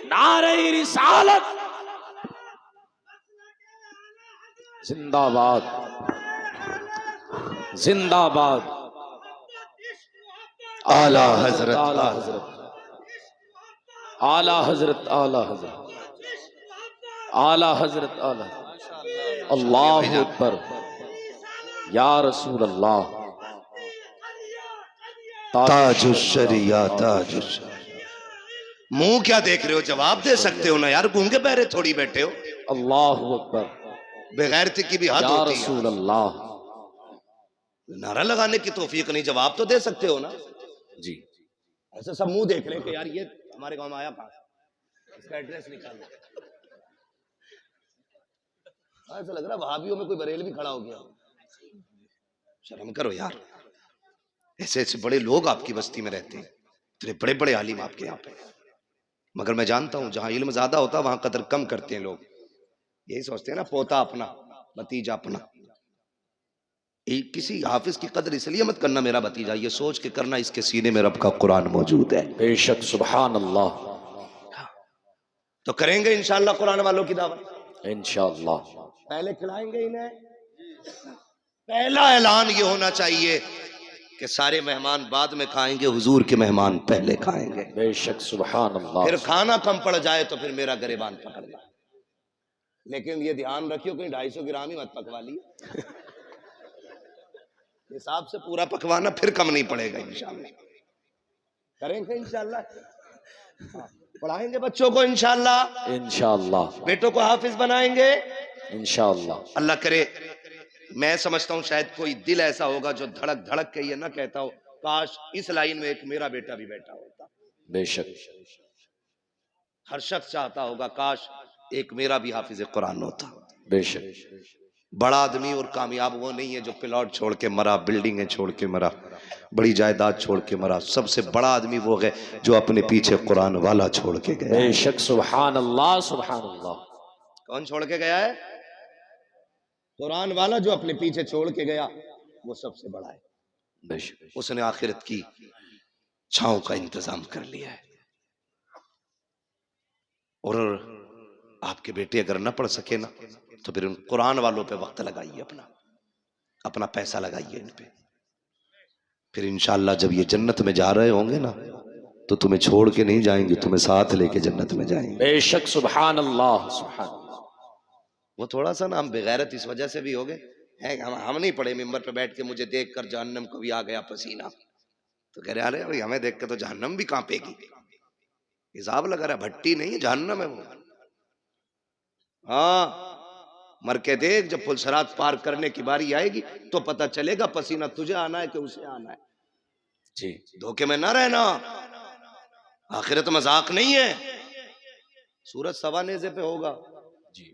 نعرہ رسالت, زندہ باد, زندہ باد. اعلی حضرت, اعلی حضرت, اعلی حضرت, اعلی حضرت, اعلی حضرت, اعلی. اللہ اکبر, یا رسول اللہ. تاج الشریعہ, تاج الشریعہ. منہ کیا دیکھ رہے ہو؟ جواب دے سکتے ہو نا یار, گونگے بہرے تھوڑی بیٹھے ہو. اللہ اکبر, بغیرتی کی بھی حد یا ہوتی ہے. رسول اللہ. نعرہ لگانے کی توفیق نہیں, جواب تو دے سکتے ہو نا. جی ایسے سب منہ دیکھ رہے کہ یار یہ ہمارے گاؤں میں آیا کہاں, اس کا ایڈریس نکالنا. ایسا لگ رہا وہابیوں میں کوئی بریل بھی کھڑا ہو گیا. شرم کرو یار, ایسے ایسے بڑے لوگ آپ کی بستی میں رہتے ہیں, اتنے بڑے بڑے عالم آپ کے یہاں پہ. مگر میں جانتا ہوں جہاں علم زیادہ ہوتا وہاں قدر کم کرتے ہیں لوگ. یہی سوچتے ہیں نا پوتا اپنا بھتیجا اپنا. کسی حافظ کی قدر اس لیے مت کرنا میرا بھتیجا, یہ سوچ کے کرنا اس کے سینے میں رب کا قرآن موجود ہے. بے شک, سبحان اللہ. تو کریں گے انشاءاللہ قرآن والوں کی دعوت, انشاءاللہ. پہلے کھلائیں گے انہیں. پہلا اعلان یہ ہونا چاہیے کہ سارے مہمان بعد میں کھائیں گے, حضور کے مہمان پہلے کھائیں گے. بے شک, سبحان اللہ. پھر کھانا کم پڑ جائے تو پھر میرا گریبان پکڑنا. لیکن یہ دھیان رکھیو کہیں 250 گرام ہی مت پکوا لی, حساب سے پورا پکوانا, پھر کم نہیں پڑے گا. انشاءاللہ کریں گے, انشاءاللہ پڑھائیں گے بچوں کو, انشاءاللہ انشاءاللہ, بیٹوں کو حافظ بنائیں گے انشاءاللہ. اللہ کرے. میں سمجھتا ہوں شاید کوئی دل ایسا ہوگا جو دھڑک دھڑک کے یہ نہ کہتا ہو کاش اس لائن میں ایک میرا بیٹا بھی بیٹھا ہوتا. بے شک, ہر شخص چاہتا ہوگا کاش ایک میرا بھی حافظ قرآن ہوتا. بے شک. بڑا آدمی اور کامیاب وہ نہیں ہے جو پلاٹ چھوڑ کے مرا، بلڈنگیں چھوڑ کے مرا، بڑی جائیداد چھوڑ کے مرا. سب سے بڑا آدمی وہ ہے جو اپنے پیچھے قرآن والا چھوڑ کے گیا. بے شک. سبحان اللہ سبحان اللہ. کون چھوڑ کے گیا ہے؟ قرآن والا جو اپنے پیچھے چھوڑ کے گیا وہ سب سے بڑا ہے. بے شک. اس نے آخرت کی چھاؤں کا انتظام کر لیا ہے. اور آپ کے بیٹے اگر نہ پڑھ سکے نا تو پھر ان قرآن والوں پہ وقت لگائیے، اپنا پیسہ لگائیے ان پہ. پھر انشاءاللہ جب یہ جنت میں جا رہے ہوں گے نا تو تمہیں چھوڑ کے نہیں جائیں گے، تمہیں ساتھ لے کے جنت میں جائیں گے. بے شک. سبحان اللہ سبحان اللہ. وہ تھوڑا سا نا ہم بغیرت اس وجہ سے بھی ہو گئے ہیں، ہم نہیں پڑھے ممبر پہ بیٹھ کے مجھے دیکھ کر جہنم کو بھی آ گیا پسینہ، تو کہہ رہے ارے بھائی ہمیں دیکھ کے تو جہنم بھی کانپے گی. حساب لگا رہا ہے، بھٹی نہیں جہنم ہے وہ. ہاں مر کے دیکھ، جب پل صراط پار کرنے کی باری آئے گی تو پتہ چلے گا پسینہ تجھے آنا ہے کہ اسے آنا ہے. جی. دھوکے میں نہ رہنا، آخرت مذاق نہیں ہے. سورج سوا نیزے پہ ہوگا. جی.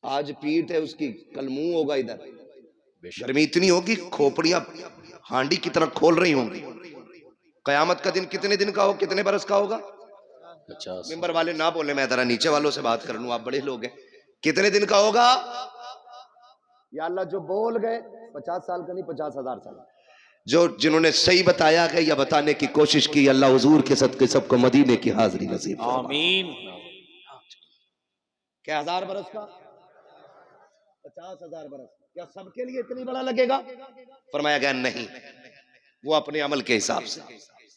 آج پیٹ ہے اس کی، کل منہ ہوگا ادھر. بے شک. گرمی اتنی ہوگی کھوپڑیاں ہانڈی کی طرح کھول رہی ہوں گی. قیامت کا دن کتنے دن کا ہو، کتنے برس کا ہوگا؟ 50. ممبر والے نہ بولے، میں ذرا نیچے والوں سے بات کر لوں، آپ بڑے لوگ ہیں. کتنے دن کا ہوگا؟ یا اللہ جو بول گئے 50 سال کا نہیں 50,000 سال. جو جنہوں نے صحیح بتایا ہے یا بتانے کی کوشش کی، اللہ حضور کے صدقے سب کو مدینے کی حاضری نصیب فرمائے. آمین. کیا 1000 برس کا؟ 50,000 برس. کیا سب کے لیے اتنی بڑا لگے گا؟ فرمایا گیا نہیں، وہ اپنے عمل کے حساب سے.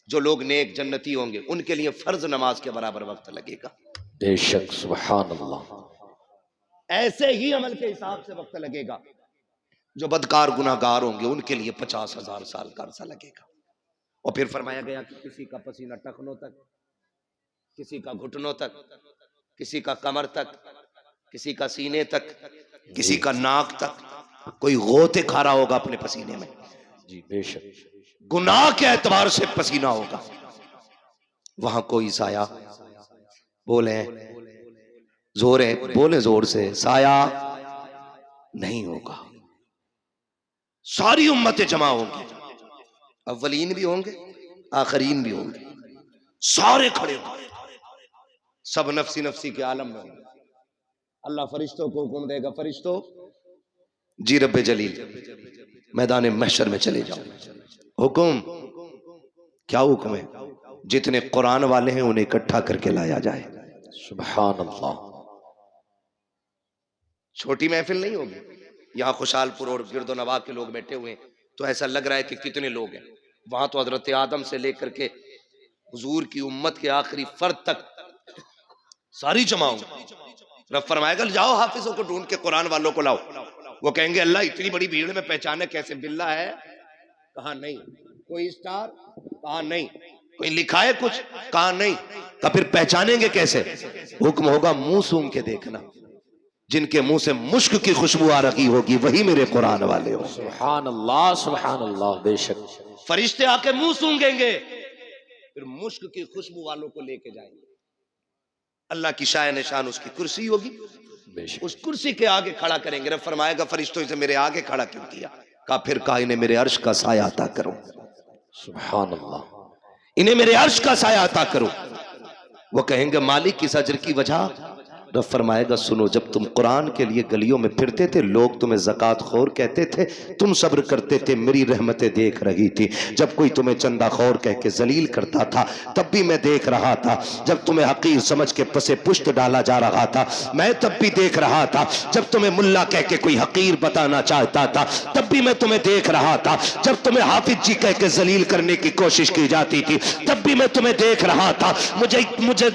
جو لوگ نیک جنتی ہوں گے ان کے لیے فرض نماز کے برابر وقت لگے گا. بے شک. سبحان اللہ. ایسے ہی عمل کے حساب سے وقت لگے گا. جو بدکار گناہگار ہوں گے ان کے لیے 50,000 سال کا عرصہ لگے گا. اور پھر فرمایا گیا کہ کسی کا پسینہ ٹخنوں تک، کسی کا گھٹنوں تک، کسی کا کمر تک، کسی کا سینے تک، کسی کا ناک تک. کوئی غوطے کھا رہا ہوگا اپنے پسینے میں. جی. بے شک. گناہ کے اعتبار سے پسینہ ہوگا. وہاں کوئی سایہ، بولیں زور ہے، بولیں زور سے، سایہ نہیں ہوگا. ساری امتیں جمع ہوں گے، اولین بھی ہوں گے آخرین بھی ہوں گے، سارے کھڑے ہوں گے. سب نفسی نفسی کے عالم میں ہوں گے. اللہ فرشتوں کو حکم دے گا، فرشتوں جی رب جلیل میدان محشر میں چلے جاؤ. حکم کیا حکم ہے؟ جتنے قرآن والے ہیں انہیں اکٹھا کر کے لایا جائے. سبحان اللہ. چھوٹی محفل نہیں ہوگی. یہاں خوشحال پور اور گرد و نواح کے لوگ بیٹھے ہوئے ہیں تو ایسا لگ رہا ہے کہ کتنے لوگ ہیں. وہاں تو حضرت آدم سے لے کر کے حضور کی امت کے آخری فرد تک ساری جمع ہوں. رب فرمائے گا جاؤ حافظوں کو ڈھونڈ کے قرآن والوں کو لاؤ. وہ کہیں گے اللہ اتنی بڑی بھیڑ میں پہچانے کیسے؟ باللہ ہے؟ کہا نہیں. کوئی اسٹار؟ کہا نہیں. کوئی لکھا ہے کچھ؟ کہا نہیں. تو پھر پہچانیں گے کیسے؟ حکم ہوگا منہ سونگ کے دیکھنا. جن کے منہ سے مشک کی خوشبو آ رہی ہوگی وہی میرے قرآن والے ہوں. سبحان اللہ سبحان اللہ. بے شک. فرشتے آ کے منہ سونگیں گے، پھر مشک کی خوشبو والوں کو لے کے جائیں گے. اللہ کی شاہ نشان اس کی کرسی ہوگی، بے شک. اس کرسی کے آگے کھڑا کریں گے. رب فرمائے گا فرشتوں سے میرے آگے کھڑا کیوں کیا؟ کہا پھر کہا انہیں میرے عرش کا سایہ عطا کرو. سبحان اللہ. انہیں میرے عرش کا سایہ عطا کرو. وہ کہیں گے مالک اس اجر کی وجہ؟ رب فرمائے گا سنو، جب تم قرآن کے لیے گلیوں میں پھرتے تھے لوگ تمہیں زکوٰۃ خور کہتے تھے، تم صبر کرتے تھے، میری رحمتیں دیکھ رہی تھی. جب کوئی تمہیں چندہ خور کہہ کے ذلیل کرتا تھا تب بھی میں دیکھ رہا تھا. جب تمہیں حقیر سمجھ کے پسے پشت ڈالا جا رہا تھا میں تب بھی دیکھ رہا تھا. جب تمہیں ملا کہہ کے کوئی حقیر بتانا چاہتا تھا تب بھی میں تمہیں دیکھ رہا تھا. جب تمہیں حافظ جی کہہ کے ذلیل کرنے کی کوشش کی جاتی تھی تب بھی میں تمہیں دیکھ رہا تھا.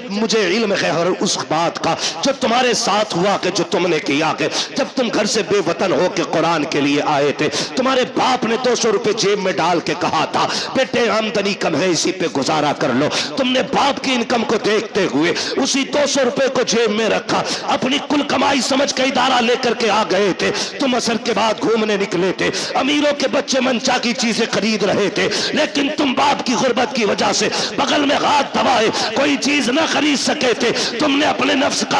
مجھے علم ہے اور اس بات کا جو تمہارے ساتھ ہوا کہ جو تم نے کیا کہ جب تم گھر سے بے وطن ہو کے قرآن کے لیے آئے تھے تمہارے باپ نے 200 روپے جیب میں ڈال کے کہا تھا بیٹے آمدنی کم ہے اسی پہ گزارا کر لو. تم نے باپ کی انکم کو دیکھتے ہوئے اسی 200 روپے کو جیب میں رکھا، اپنی کل کمائی سمجھ کے ادارہ لے کر کے آ گئے تھے. تم عصر کے بعد گھومنے نکلے تھے، امیروں کے بچے منچا کی چیزیں خرید رہے تھے، لیکن تم باپ کی غربت کی وجہ سے بغل میں ہاتھ دبائے کوئی چیز نہ خرید سکے تھے. تم نے اپنے نفس کا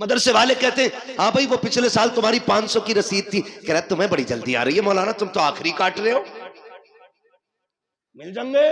مدرسے والے کہتے ہیں ہاں بھائی وہ پچھلے سال تمہاری 500 کی رسید تھی، کہہ رہا تمہیں بڑی جلدی آ رہی ہے مولانا، تم تو آخری کاٹ رہے ہو، مل جائیں گے۔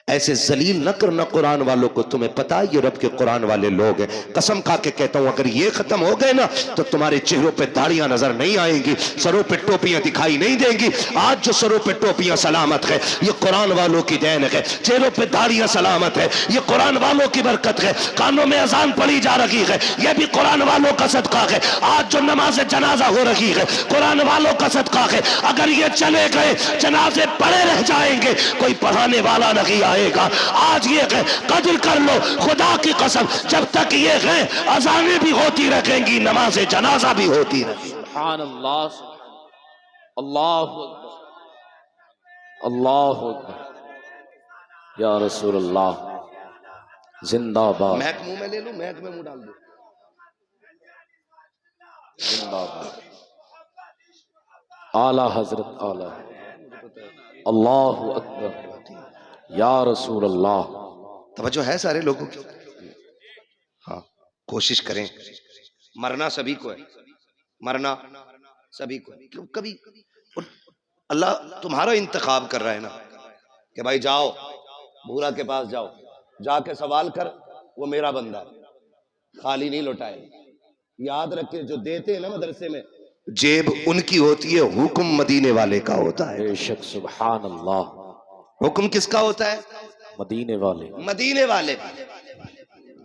ایسے ذلیل نہ کرنا قرآن والوں کو، تمہیں پتا یہ رب کے قرآن والے لوگ ہیں۔ قسم کھا کے کہتا ہوں اگر یہ ختم ہو گئے نا تو تمہارے چہروں پہ داڑیاں نظر نہیں آئیں گی، سروں پہ ٹوپیاں دکھائی نہیں دیں گی۔ آج جو سروں پہ ٹوپیاں سلامت ہے یہ قرآن والوں کی دین ہے، چہروں پہ داڑیاں سلامت ہے یہ قرآن والوں کی برکت ہے، کانوں میں اذان پڑھی جا رہی ہے یہ بھی قرآن والوں کا صدقہ ہے، آج جو نماز جنازہ ہو رہی ہے قرآن والوں کا صدقہ ہے۔ اگر یہ چلے گئے جنازے پڑے رہ جائیں گے، کوئی پڑھانے والا نہیں آئے گا۔ آج یہ ہے قدر کر لو، خدا کی قسم جب تک یہ ہے اذانیں بھی ہوتی رہیں گی، نماز جنازہ بھی ہوتی رہے گی۔ سبحان اللہ، اللہ اکبر، اللہ اکبر، یا رسول اللہ زندہ باد، مہک منہ میں لے لوں، مہک میں منہ ڈال دوں۔ زندہ باد اعلی حضرت، اعلی اللہ اکبر، یا رسول اللہ۔ توجہ ہے سارے لوگوں کی؟ ہاں کوشش کریں، مرنا سبھی کو ہے، مرنا سبھی کو ہے، کبھی اللہ تمہارا انتخاب کر رہا ہے نا کہ بھائی جاؤ بھورا کے پاس جاؤ، جا کے سوال کر، وہ میرا بندہ ہے، خالی نہیں لوٹائے۔ یاد رکھے جو دیتے ہیں نا مدرسے میں، جیب ان کی ہوتی ہے، حکم مدینے والے کا ہوتا ہے۔ بے شک، سبحان اللہ، حکم کس کا ہوتا ہے؟ مدینے والے، مدینے والے۔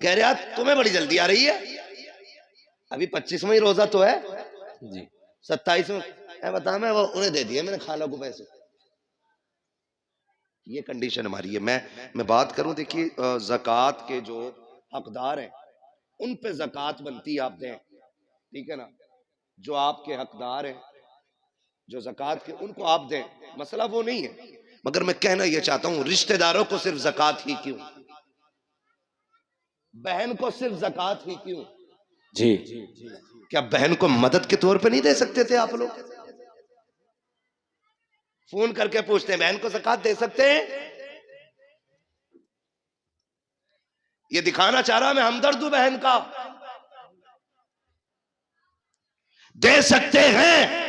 کہہ رہے ہیں تمہیں بڑی جلدی آ رہی ہے، ابھی 25واں روزہ تو ہے، جی 27واں بتا میں وہ انہیں دے دیے میں نے خالہ کو پیسے۔ یہ کنڈیشن ہماری ہے۔ میں بات کروں، دیکھیے زکوٰۃ کے جو حقدار ہیں ان پہ زکوٰۃ بنتی آپ دیں، ٹھیک ہے نا، جو آپ کے حقدار ہیں جو زکوٰۃ کے ان کو آپ دیں، مسئلہ وہ نہیں ہے، مگر میں کہنا یہ چاہتا ہوں رشتہ داروں کو صرف زکوٰۃ ہی کیوں، بہن کو صرف زکوٰۃ ہی کیوں؟ جی کیا بہن کو مدد کے طور پہ نہیں دے سکتے تھے آپ لوگ؟ فون کر کے پوچھتے ہیں بہن کو زکوٰۃ دے سکتے ہیں؟ یہ دکھانا چاہ رہا میں ہمدرد ہوں بہن کا۔ دے سکتے ہیں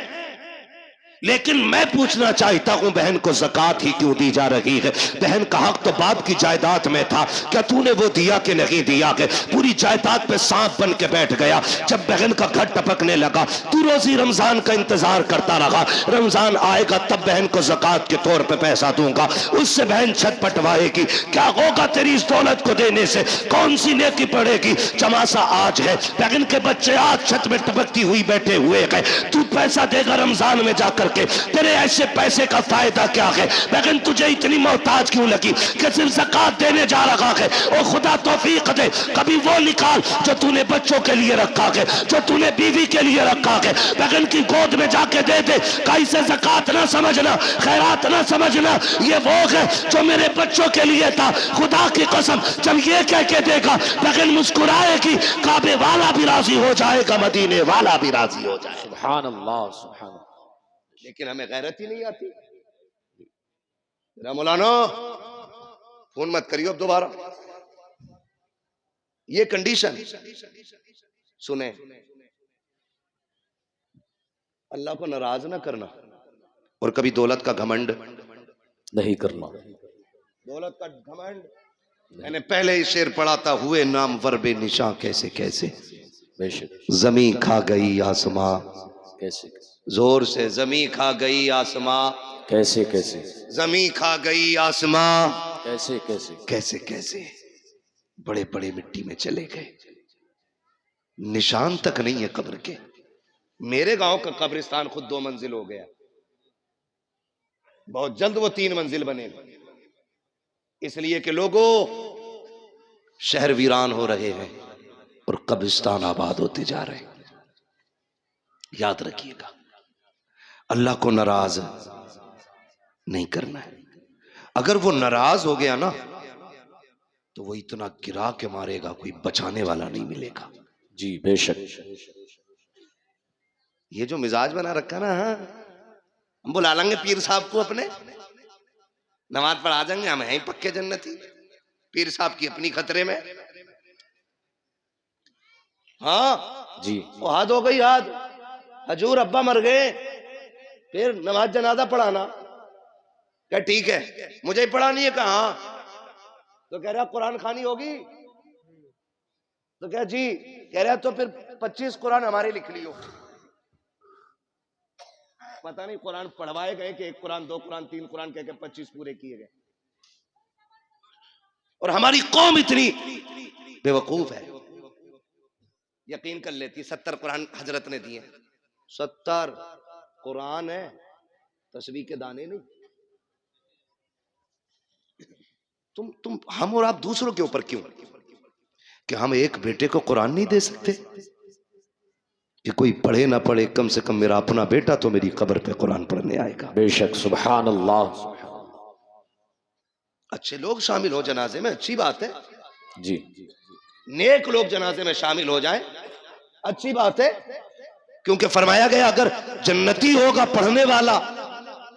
لیکن میں پوچھنا چاہتا ہوں بہن کو زکوٰۃ ہی کیوں دی جا رہی ہے؟ بہن کا حق تو باپ کی جائیداد میں تھا، کیا تو نے وہ دیا کہ نہیں دیا؟ کہ پوری جائیداد پہ سانپ بن کے بیٹھ گیا۔ جب بہن کا گھر ٹپکنے لگا تو روزی رمضان کا انتظار کرتا رہا، رمضان آئے گا تب بہن کو زکوٰۃ کے طور پہ پیسہ دوں گا، اس سے بہن چھت پٹوائے گی۔ کیا ہوگا تیری اس دولت کو دینے سے؟ کون سی نیکی پڑے گی؟ چماسا آج ہے، بہن کے بچے آج چھت میں ٹپکتی ہوئی بیٹھے ہوئے گئے، تو پیسہ دے گا رمضان میں جا کر کے، تیرے ایسے پیسے کا فائدہ کیا ہے؟ بہن تجھے اتنی محتاج کیوں لگی کہ صرف زکوٰۃ دینے جا رہا ہے؟ او خدا توفیق دے، کبھی وہ نکال جو تو نے بچوں کے لیے رکھا ہے، جو تو نے بیوی کے لیے رکھا ہے، بہن کی گود میں جا کے دے دے۔ کہیں سے زکوٰۃ نہ سمجھنا، خیرات نہ سمجھنا، یہ وہ ہے جو میرے بچوں کے لیے تھا۔ خدا کی قسم جب یہ کہہ کے دے گا بہن مسکرائے گی، کعبے والا بھی راضی ہو جائے گا، مدینے والا بھی راضی ہو جائے گا۔ سبحان اللہ، سبحان اللہ۔ لیکن ہمیں غیرت ہی نہیں آتی۔ میرا مولانا فون مت کریو اب دوبارہ، یہ کنڈیشن سنیں، اللہ کو ناراض نہ کرنا اور کبھی دولت کا گھمنڈ نہیں کرنا، دولت کا گھمنڈ۔ میں نے پہلے ہی شعر پڑھا تھا، ہوئے نام ور بے نشاں کیسے کیسے، بے شک، زمین کھا گئی آسماں، کیسے زور سے زمین کھا گئی آسماں، کیسے کیسے زمین کھا گئی آسماں، کیسے کیسے کیسے کیسے بڑے بڑے مٹی میں چلے گئے، نشان تک نہیں ہے قبر کے۔ میرے گاؤں کا قبرستان خود 2 منزل ہو گیا، بہت جلد وہ 3 منزل بنے گا، اس لیے کہ لوگوں شہر ویران ہو رہے ہیں اور قبرستان آباد ہوتے جا رہے ہیں۔ یاد رکھیے گا اللہ کو ناراض نہیں کرنا ہے۔ اگر وہ ناراض ہو گیا نا تو وہ اتنا گرا کے مارے گا، کوئی بچانے والا نہیں ملے گا۔ جی بے شک، یہ جو مزاج بنا رکھا نا، ہم بلا لیں گے پیر صاحب کو اپنے، نماز پڑھا جائیں گے، ہم ہیں پکے جنتی، پیر صاحب کی اپنی خطرے میں۔ ہاں جی وہ حد ہو گئی حد. حضور ابا مر گئے پھر نماز جنازہ پڑھانا. کہ ٹھیک ہے مجھے ہی پڑھانی ہے. کہاں؟ تو کہہ رہا قرآن خوانی ہوگی. تو کہا جی. کہہ رہا تو پھر 25 قرآن ہمارے لکھ لیو. پتہ نہیں قرآن پڑھوائے گئے کہ 1 قرآن 2 قرآن 3 قرآن کہہ کے 25 پورے کیے گئے. اور ہماری قوم اتنی بے وقوف ہے. یقین کر لیتی 70 قرآن حضرت نے دیے. 70 قرآن ہے، تسبیح کے دانے نہیں. تم ہم اور آپ دوسروں کے اوپر کیوں کہ ہم ایک بیٹے کو قرآن نہیں دے سکتے کہ کوئی پڑھے نہ پڑھے، کم سے کم میرا اپنا بیٹا تو میری قبر پہ قرآن پڑھنے آئے گا. بے شک سبحان اللہ. اچھے لوگ شامل ہو جنازے میں، اچھی بات ہے. جی نیک لوگ جنازے میں شامل ہو جائیں، اچھی بات ہے. کیونکہ فرمایا گیا اگر جنتی ہوگا پڑھنے والا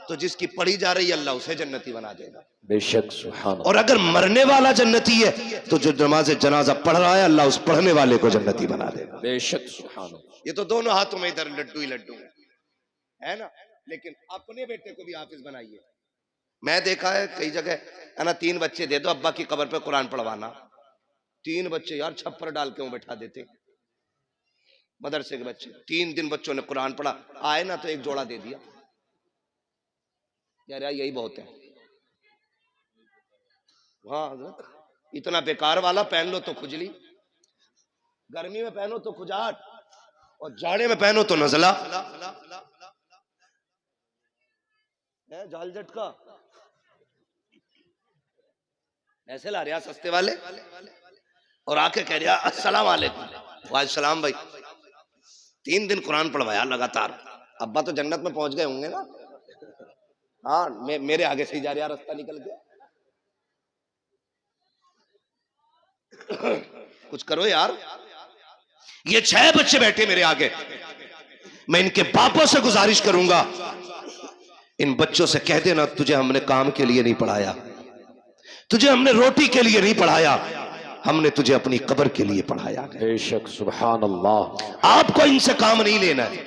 تو جس کی پڑھی جا رہی ہے اللہ اسے جنتی بنا دے گا. بے شک سبحان اللہ. اور اگر مرنے والا جنتی ہے تو جو نماز جنازہ پڑھ رہا ہے اللہ اس پڑھنے والے کو جنتی بنا دے گا. بے شک سبحان اللہ. یہ تو دونوں ہاتھوں میں ادھر لڈو ہی لڈو ہے نا. لیکن اپنے بیٹے کو بھی حافظ بنائیے. میں دیکھا ہے کئی جگہ ہے نا 3 بچے دے دو ابا کی قبر پہ قرآن پڑھوانا. 3 بچے یار چھپر ڈال کے وہ بٹھا دیتے مدرسے کے بچے. 3 دن بچوں نے قرآن پڑھا، آئے نا تو 1 جوڑا دے دیا. یار یہی بہت ہے. ہاں حضرت اتنا بیکار والا پہن لو تو کھجلی، گرمی میں پہنو تو کھجاہٹ، اور جاڑے میں پہنو تو نزلہ. جال جھٹکا ایسے لا رہا سستے والے اور آ کے کہہ رہا السلام علیکم. وعلیکم السلام. بھائی 3 دن قرآن پڑھوایا لگاتار. ابا تو جنت میں پہنچ گئے ہوں گے نا. ہاں میرے آگے سے ہی جا رہا راستہ نکل گیا. کچھ کرو یار. یہ 6 بچے بیٹھے میرے آگے، میں ان کے باپوں سے گزارش کروں گا ان بچوں سے کہہ دینا تجھے ہم نے کام کے لیے نہیں پڑھایا، تجھے ہم نے روٹی کے لیے نہیں پڑھایا، ہم نے تجھے اپنی قبر کے لیے پڑھایا. بے شک سبحان اللہ. آپ کو ان سے کام نہیں لینا ہے،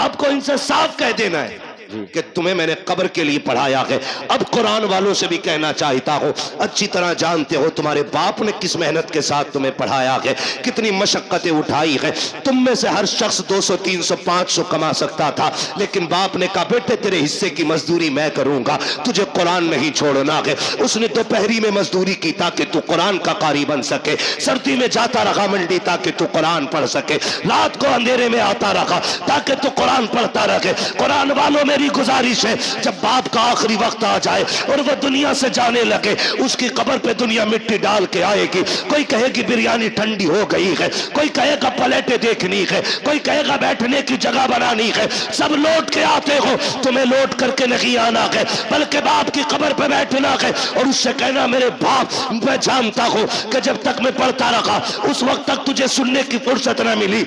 آپ کو ان سے صاف کہہ دینا ہے کہ تمہیں میں نے قبر کے لیے پڑھایا ہے. اب قرآن والوں سے بھی کہنا چاہتا ہوں اچھی طرح جانتے ہو تمہارے باپ نے کس محنت کے ساتھ تمہیں پڑھایا ہے، کتنی مشقتیں اٹھائی ہے. تم میں سے ہر شخص 200 300 500 کما سکتا تھا، لیکن باپ نے کہا بیٹے تیرے حصے کی مزدوری میں کروں گا، تجھے قرآن نہیں چھوڑنا ہے. اس نے دوپہری میں مزدوری کی تاکہ تو قرآن کا قاری بن سکے، سردی میں جاتا رہا منڈی تاکہ تو قرآن پڑھ سکے، رات کو اندھیرے میں آتا رہا تاکہ تو قرآن پڑھتا رہے. قرآن والوں میں گزارش ہے جب باپ کا آخری وقت آ جائے اور وہ دنیا سے جانے لگے، اس کی قبر پہ دنیا مٹی ڈال کے آئے گی. کوئی کہے گی بریانی ٹھنڈی ہو گئی ہے، کوئی کہے گا پلیٹیں دیکھنی ہے، کوئی کہے گا بیٹھنے کی جگہ بنانی ہے. سب لوٹ کے آتے ہو، تمہیں لوٹ کر کے نہیں آنا ہے بلکہ باپ کی قبر پہ بیٹھنا ہے اور اس سے کہنا میرے باپ میں جانتا ہوں کہ جب تک میں پڑھتا رہا اس وقت تک تجھے سننے کی فرصت نہ ملی،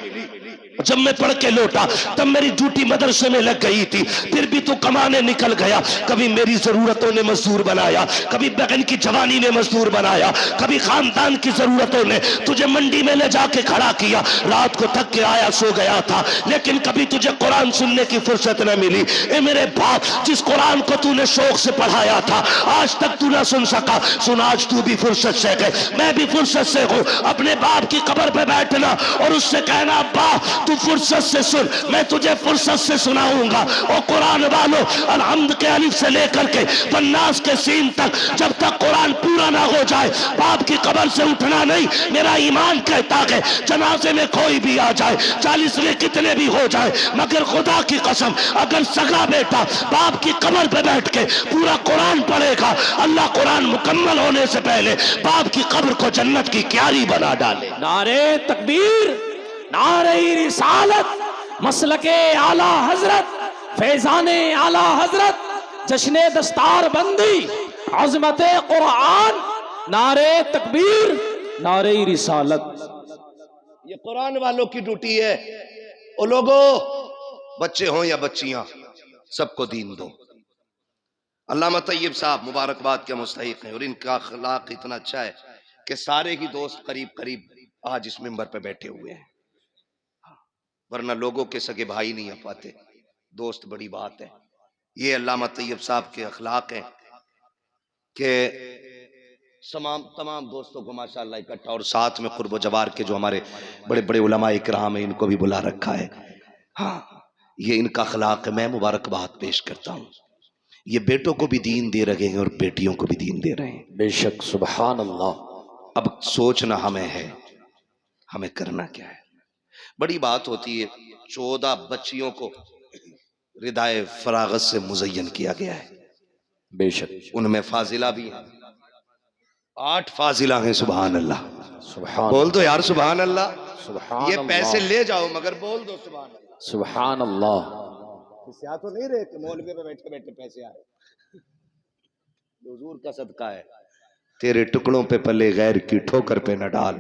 جب میں پڑھ کے لوٹا تب میری ڈیوٹی مدرسے میں لگ گئی تھی، پھر بھی تو کمانے نکل گیا. کبھی میری ضرورتوں نے مزدور بنایا، کبھی بہن کی جوانی نے مزدور بنایا، کبھی خاندان کی ضرورتوں نے تجھے منڈی میں لے جا کے کھڑا کیا. رات کو تھک کے آیا سو گیا تھا لیکن کبھی تجھے قرآن سننے کی فرصت نہ ملی. اے میرے باپ جس قرآن کو تو نے شوق سے پڑھایا تھا آج تک تو نہ سن سکا، سن آج تو بھی فرصت سے گئے، میں بھی فرصت سے ہوں. اپنے باپ کی قبر پہ بیٹھنا اور اس سے کہنا ابا تو فرصت سے سن، میں تجھے فرصت سے سناؤں گا. اور قرآن والوں الحمد کے الف سے لے کر کے والناس کے سین تک جب تک قرآن پورا نہ ہو جائے باپ کی قبر سے اٹھنا نہیں. میرا ایمان کہتا ہے جنازے میں کوئی بھی آ جائے، 40 میں کتنے بھی ہو جائے، مگر خدا کی قسم اگر سگا بیٹا باپ کی قبر پہ بیٹھ کے پورا قرآن پڑھے گا اللہ قرآن مکمل ہونے سے پہلے باپ کی قبر کو جنت کی کیاری بنا ڈالے. نعرے تکبیر، نعرہ رسالت، مسلک اعلی حضرت، فیضان اعلی حضرت، جشن دستار بندی، عظمت قرآن، نعرہ تکبیر، نعرہ رسالت. یہ قرآن والوں کی ڈیوٹی ہے. او لوگو بچے ہوں یا بچیاں سب کو دین دو. علامہ طیب صاحب مبارکباد کے مستحق ہیں اور ان کا اخلاق اتنا اچھا ہے کہ سارے ہی دوست قریب قریب آج اس منبر پہ بیٹھے ہوئے ہیں. ورنہ لوگوں کے سگے بھائی نہیں آ پاتے. دوست بڑی بات ہے. یہ علامہ طیب صاحب کے اخلاق ہیں کہ تمام دوستوں کو ماشاءاللہ اکٹھا، اور ساتھ میں قرب و جوار کے جو ہمارے بڑے بڑے علماء اکرام ہیں ان کو بھی بلا رکھا ہے. ہاں یہ ان کا اخلاق ہے. میں مبارکباد پیش کرتا ہوں. یہ بیٹوں کو بھی دین دے رہے ہیں اور بیٹیوں کو بھی دین دے رہے ہیں. بے شک سبحان اللہ. اب سوچنا ہمیں ہے ہمیں کرنا کیا ہے. بڑی بات ہوتی ہے. 14 بچیوں کو ردائے فراغت سے مزین کیا گیا ہے. بے شک ان میں فاضلہ بھی ہیں. 8 فاضلہ ہیں. سبحان اللہ. سبحان بول دو یار سبحان اللہ. سبحان یہ پیسے اللہ. لے جاؤ مگر بول دو سبحان اللہ. سبحان اللہ. کیا تو نہیں رہے کہ مولوی پہ بیٹھے بیٹھے پیسے آئے. حضور کا صدقہ ہے. تیرے ٹکڑوں پہ پلے غیر کی ٹھوکر پہ نہ ڈال.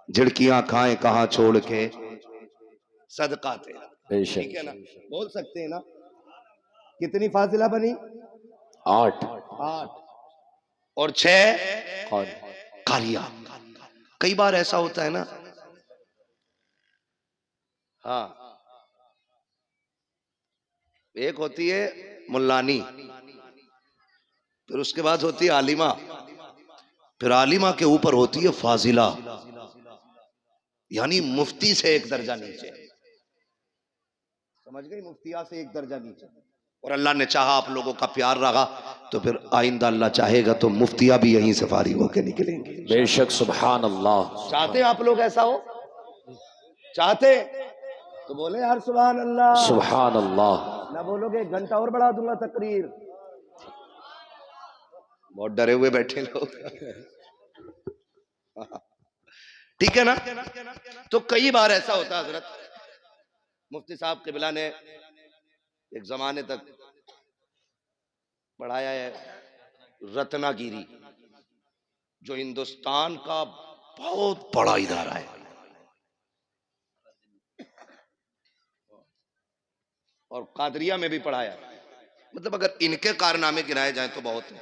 جھڑکیاں کھائیں کہاں چھوڑ کے صدقہ تیرا. بے ٹھیک شک. ہے نا. بول سکتے ہیں نا. کتنی فاضلہ بنی؟ 8 8 اور 6 قاری. قاریہ. کئی بار ایسا ہوتا ہے نا. ہاں ایک ہوتی ہے ملانی، پھر اس کے بعد ہوتی ہے عالمہ، پھر عالمہ کے اوپر ہوتی ہے فاضلہ، یعنی مفتی سے ایک درجہ نیچے. سمجھ گئی؟ مفتیہ سے ایک درجہ نیچے. اور اللہ نے چاہا آپ لوگوں کا پیار رہا تو پھر آئندہ اللہ چاہے گا تو مفتیہ بھی یہیں سے فارغ ہو کے نکلیں گے. بے شک سبحان اللہ. چاہتے ہیں آپ لوگ ایسا ہو؟ چاہتے تو بولے یار سبحان اللہ. سبحان اللہ. نہ بولو گے 1 گھنٹہ اور بڑھا دوں گا تقریر. بہت ڈرے ہوئے بیٹھے لوگ. ٹھیک ہے نا. تو کئی بار ایسا ہوتا حضرت. مفتی صاحب قبلہ نے ایک زمانے تک پڑھایا ہے رتنا گیری، جو ہندوستان کا بہت بڑا ادارہ ہے، اور قادریہ میں بھی پڑھایا. مطلب اگر ان کے کارنامے گنائے جائیں تو بہت ہیں.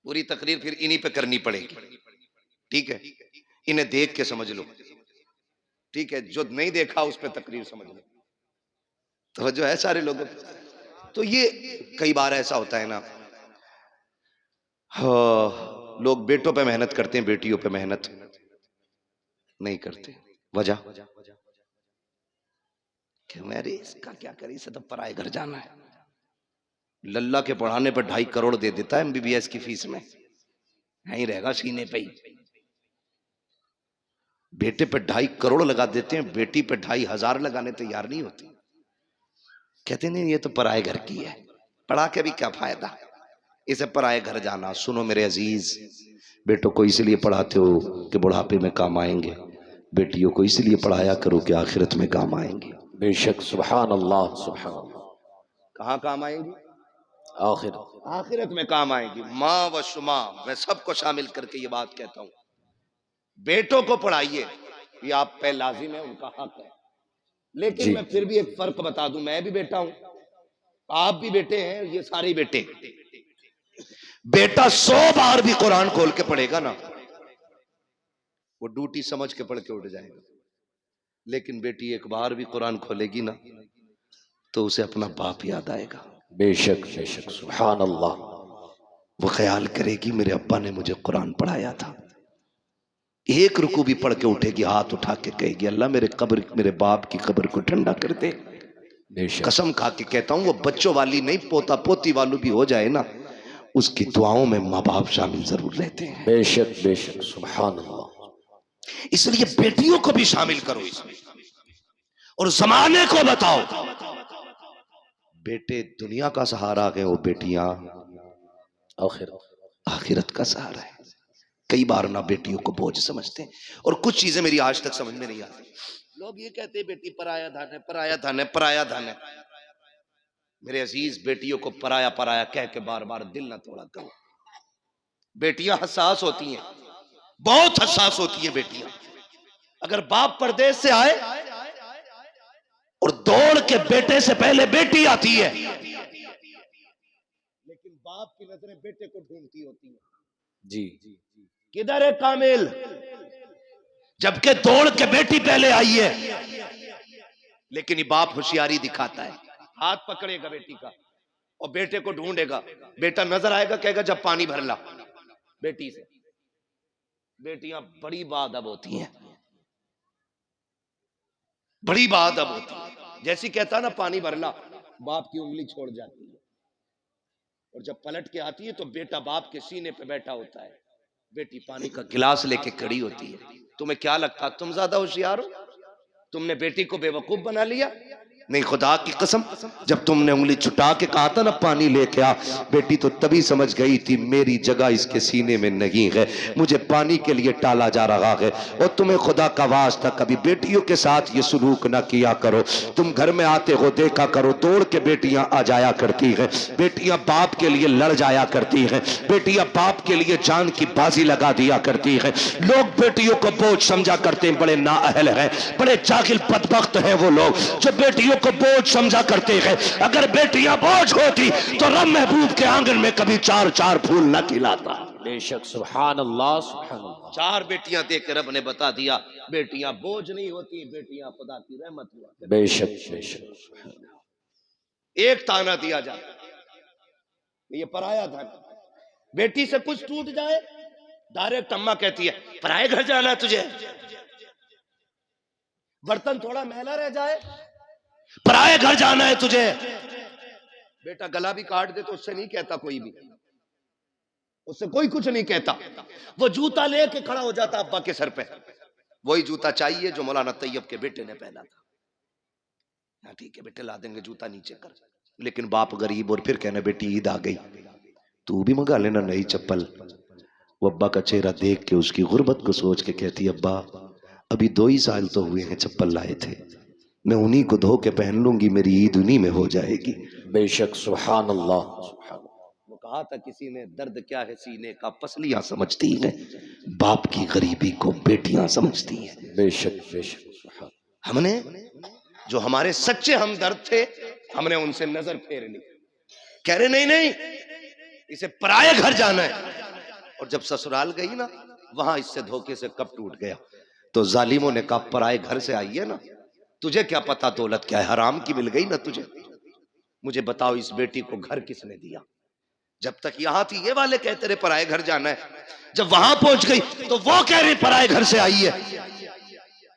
پوری تقریر پھر انہی پہ کرنی پڑے گی. ٹھیک ہے. انہیں دیکھ کے سمجھ لو. ٹھیک ہے. جو نہیں دیکھا اس پہ تقریر سمجھ لو. توجہ ہے سارے لوگوں پہ. تو یہ کئی بار ایسا ہوتا ہے نا، لوگ بیٹوں پہ محنت کرتے ہیں، بیٹیوں پہ محنت نہیں کرتے. وجہ کہ میرے اس کا کیا کری، اسے تو پرائے گھر جانا ہے. للہ کے پڑھانے پر 2.5 کروڑ دے دیتا ہے MBBS کی فیس میں، نہیں رہے گا سینے پہ ہی. بیٹے پہ 2.5 کروڑ لگا دیتے ہیں، بیٹی پہ 2.5 ہزار لگانے تیار نہیں ہوتی. کہتے نہیں یہ تو پرائے گھر کی ہے، پڑھا کے بھی کیا فائدہ، اسے پرائے گھر جانا. سنو میرے عزیز، بیٹوں کو اس لیے پڑھاتے ہو کہ بڑھاپے میں کام آئیں گے، بیٹیوں کو اس لیے پڑھایا کرو کہ آخرت میں کام آئیں گے. بے شک سبحان اللہ. سبحان اللہ. کہاں کام آئیں گی؟ آخر آخرت میں کام آئیں گی. ماں و شما، میں سب کو شامل کر کے یہ بات کہتا ہوں، بیٹوں کو پڑھائیے، یہ آپ پہ لازم ہے، ان کا حق ہے. لیکن جی. میں پھر بھی ایک فرق بتا دوں، میں بھی بیٹا ہوں، آپ بھی بیٹے ہیں، یہ سارے بیٹے. بیٹا 100 بار بھی قرآن کھول کے پڑھے گا نا، وہ ڈیوٹی سمجھ کے پڑھ کے اٹھ جائے گا. لیکن بیٹی ایک بار بھی قرآن کھولے گی نا تو اسے اپنا باپ یاد آئے گا. بے شک بے شک سبحان اللہ. وہ خیال کرے گی میرے ابا نے مجھے قرآن پڑھایا تھا. ایک رکوع بھی پڑھ کے اٹھے گی، ہاتھ اٹھا کے کہے گی اللہ میرے باپ کی قبر کو ٹھنڈا کر دے. بے شک قسم کھا کے کہتا ہوں، وہ بچوں والی نہیں، پوتا پوتی والو بھی ہو جائے نا، اس کی دعاؤں میں ماں باپ شامل ضرور رہتے ہیں. بے شک بے شک سبحان اللہ. اس لیے بیٹیوں کو بھی شامل کرو اس میں، اور زمانے کو بتاؤ بیٹے دنیا کا سہارا ہے، وہ بیٹیاں آخر آخرت کا سہارا ہے. کئی بار نہ بیٹیوں کو بوجھ سمجھتے ہیں، اور کچھ چیزیں میری آج تک سمجھ میں نہیں آتی. لوگ یہ کہتے ہیں بیٹی پرایا دھن ہے، پرایا دھن ہے، پرایا دھن ہے. میرے عزیز، بیٹیوں کو پرایا پرایا کہہ کے بار بار دل نہ توڑا کرو. بیٹیاں حساس ہوتی ہیں، بہت حساس ہوتی ہیں بیٹیاں. اگر باپ پردیس سے آئے اور دوڑ کے بیٹے سے پہلے بیٹی آتی ہے، لیکن باپ کی نظریں بیٹے کو ڈھونڈتی ہوتی ہیں. جی کدھر ہے کامل؟ جبکہ دوڑ کے بیٹی پہلے آئی ہے، لیکن یہ باپ ہوشیاری دکھاتا ہے، ہاتھ پکڑے گا بیٹی کا اور بیٹے کو ڈھونڈے گا، بیٹا نظر آئے گا، کہے گا جب پانی بھر لا بیٹی سے۔ بیٹیاں بڑی باادب ہوتی ہیں، بڑی باادب ہوتی ہیں، جیسی کہتا نا پانی بھر لا، باپ کی انگلی چھوڑ جاتی ہے، اور جب پلٹ کے آتی ہے تو بیٹا باپ کے سینے پہ بیٹھا ہوتا ہے، بیٹی پانی کا گلاس لے کے کھڑی ہوتی ہے۔ تمہیں کیا لگتا تم زیادہ ہوشیار ہو؟ تم نے بیٹی کو بے وقوف بنا لیا؟ نہیں، خدا کی قسم، جب تم نے انگلی چھٹا کے کہا تھا نا پانی لے کے آ، بیٹی تو تبھی سمجھ گئی تھی میری جگہ اس کے سینے میں نہیں ہے، مجھے پانی کے لیے ٹالا جا رہا ہے۔ اور تمہیں خدا کا واسطہ کبھی بیٹیوں کے ساتھ یہ سلوک نہ کیا کرو۔ تم گھر میں آتے ہو دیکھا کرو دوڑ کے بیٹیاں آ جایا کرتی ہیں، بیٹیاں باپ کے لیے لڑ جایا کرتی ہیں، بیٹیاں باپ کے لیے جان کی بازی لگا دیا کرتی ہیں۔ لوگ بیٹیوں کو بوجھ سمجھا کرتے ہیں، بڑے نااہل ہیں، بڑے جاہل بدبخت ہیں وہ لوگ جو بیٹیوں کو بوجھ سمجھا کرتے ہیں۔ اگر بیٹیاں بوجھ ہوتی تو رب محبوب کے آنگن میں کبھی چار چار پھول نہ کھلاتا۔ بے شک سبحان اللہ سبحان اللہ۔ چار بیٹیاں دے کے رب نے بتا دیا بیٹیاں بوجھ نہیں ہوتی، بیٹیاں خدا کی رحمت ہوا کرتی۔ بے شک بے شک۔ ایک تانا دیا جاتا، یہ پرایا دھن، بیٹی سے کچھ ٹوٹ جائے ڈائریکٹ اماں کہتی ہے پرائے گھر جانا ہے تجھے، برتن تھوڑا میلا رہ جائے پرائے گھر جانا ہے تجھے۔ بیٹا گلا بھی کاٹ دے تو اس سے نہیں کہتا کوئی بھی، اس سے کوئی کچھ نہیں کہتا، وہ جوتا لے کے کھڑا ہو جاتا ابا کے سر پہ، وہی جوتا چاہیے جو مولانا طیب کے بیٹے نے پہنا تھا۔ ہاں ٹھیک ہے بیٹے لا دیں گے، جوتا نیچے کر، لیکن باپ غریب اور پھر کہنا بیٹی عید آ گئی تو بھی منگا لینا نئی چپل۔ وہ ابا کا چہرہ دیکھ کے اس کی غربت کو سوچ کے کہتی ابا ابھی 2 ہی سال تو ہوئے ہیں چپل لائے تھے، میں انہی کو دھو کے پہن لوں گی، میری عید انہی میں ہو جائے گی۔ بے شک سبحان اللہ سبحان اللہ۔ وہ کہا تھا کسی نے درد کیا ہے سینے کا پسلیاں سمجھتی ہیں، باپ کی غریبی کو بیٹیاں سمجھتی ہیں۔ بے شک بے شک سبحان۔ ہم نے جو ہمارے سچے ہمدرد تھے ہم نے ان سے نظر پھیر لی، کہہ رہے نہیں نہیں اسے پرائے گھر جانا ہے، اور جب سسرال گئی نا وہاں اس سے دھوکے سے کب ٹوٹ گیا۔ تو ظالموں نے کہا پرائے گھر سے آئی ہے نا، تجھے کیا پتا دولت کیا ہے، حرام کی مل گئی نا تجھے، مجھے بتاؤ اس بیٹی کو گھر کس نے دیا؟ جب تک یہاں تھی یہ والے کہتے رہے پرائے گھر جانا ہے، جب وہاں پہنچ گئی تو وہ کہہ رہی پرائے گھر سے آئی ہے۔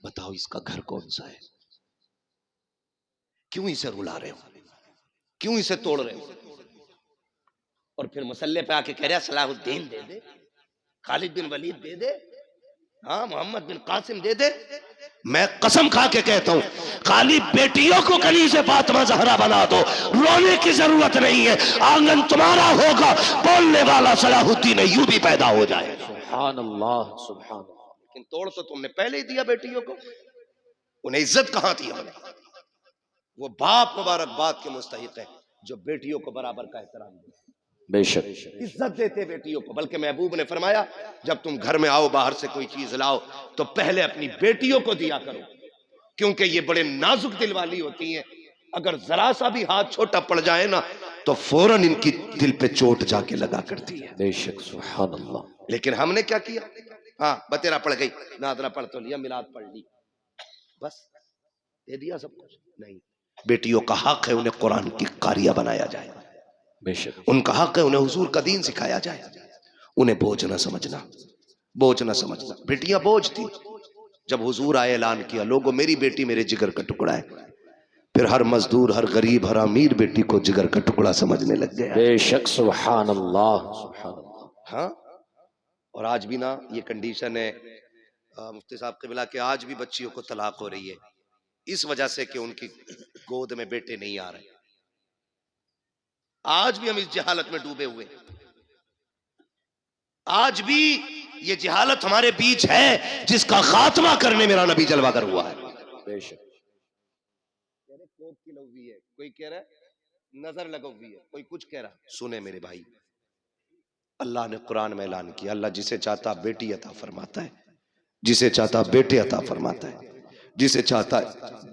بتاؤ اس کا گھر کون سا ہے؟ کیوں اسے رلا رہے ہو، کیوں اسے توڑ رہے ہو؟ اور پھر مسلح پہ آ کے کہہ رہا صلاح الدین دے دے، خالد بن ولید دے دے، ہاں محمد بن قاسم دے دے۔ میں قسم کھا کے کہتا ہوں خالی بیٹیوں کو کنیز فاطمہ زہرا بنا دو، رونے کی ضرورت نہیں ہے، آنگن تمہارا ہوگا، بولنے والا صلاح الدین ایوبی پیدا ہو جائے گا۔ سبحان اللہ سبحان اللہ۔ لیکن توڑ تو تم نے پہلے ہی دیا بیٹیوں کو، انہیں عزت کہاں تھی ہم نے؟ وہ باپ مبارکباد کے مستحق ہے جو بیٹیوں کو برابر کا احترام دے، بے شک عزت دیتے بیٹیوں کو۔ بلکہ محبوب نے فرمایا جب تم گھر میں آؤ باہر سے کوئی چیز لاؤ تو پہلے اپنی بیٹیوں کو دیا کرو، کیونکہ یہ بڑے نازک دل والی ہوتی ہیں، اگر ذرا سا بھی ہاتھ چھوٹا پڑ جائے نا تو فوراً ان کی دل پہ چوٹ جا کے لگا کرتی ہے۔ بے شک سبحان اللہ۔ لیکن ہم نے کیا کیا؟ ہاں بتیرا پڑھ گئی، نادرا پڑھ تو لیا، میلاد پڑھ لی، بس دے دیا سب کچھ۔ نہیں، بیٹیوں کا حق ہے انہیں قرآن کی قاریہ بنایا جائے، بے شک ان کا حق ہے انہیں حضور کا دین سکھایا جائے، انہیں بوجھ نہ سمجھنا، بوجھ نہ سمجھنا۔ بیٹیاں بوجھ تھی، جب حضور آئے اعلان کیا لوگوں میری بیٹی میرے جگر کا ٹکڑا ہے، پھر ہر مزدور ہر غریب ہر امیر بیٹی کو جگر کا ٹکڑا سمجھنے لگ گیا۔ بے شک سبحان اللہ سبحان اللہ۔ ہاں، اور آج بھی نا یہ کنڈیشن ہے مفتی صاحب قبلہ کہ آج بھی بچیوں کو طلاق ہو رہی ہے اس وجہ سے کہ ان کی گود میں بیٹے نہیں آ رہے۔ آج بھی ہم اس جہالت میں ڈوبے ہوئے، آج بھی یہ جہالت ہمارے بیچ ہے جس کا خاتمہ کرنے میرا نبی جلوہ گر ہوا ہے۔ بے شک کہہ رہے کوک کی لوی ہے، کوئی کہہ رہا ہے نظر لگوی ہے، کوئی کچھ کہہ رہا۔ سنیں میرے بھائی، اللہ نے قرآن میں اعلان کیا اللہ جسے چاہتا بیٹی عطا فرماتا ہے، جسے چاہتا بیٹے عطا فرماتا ہے، جسے چاہتا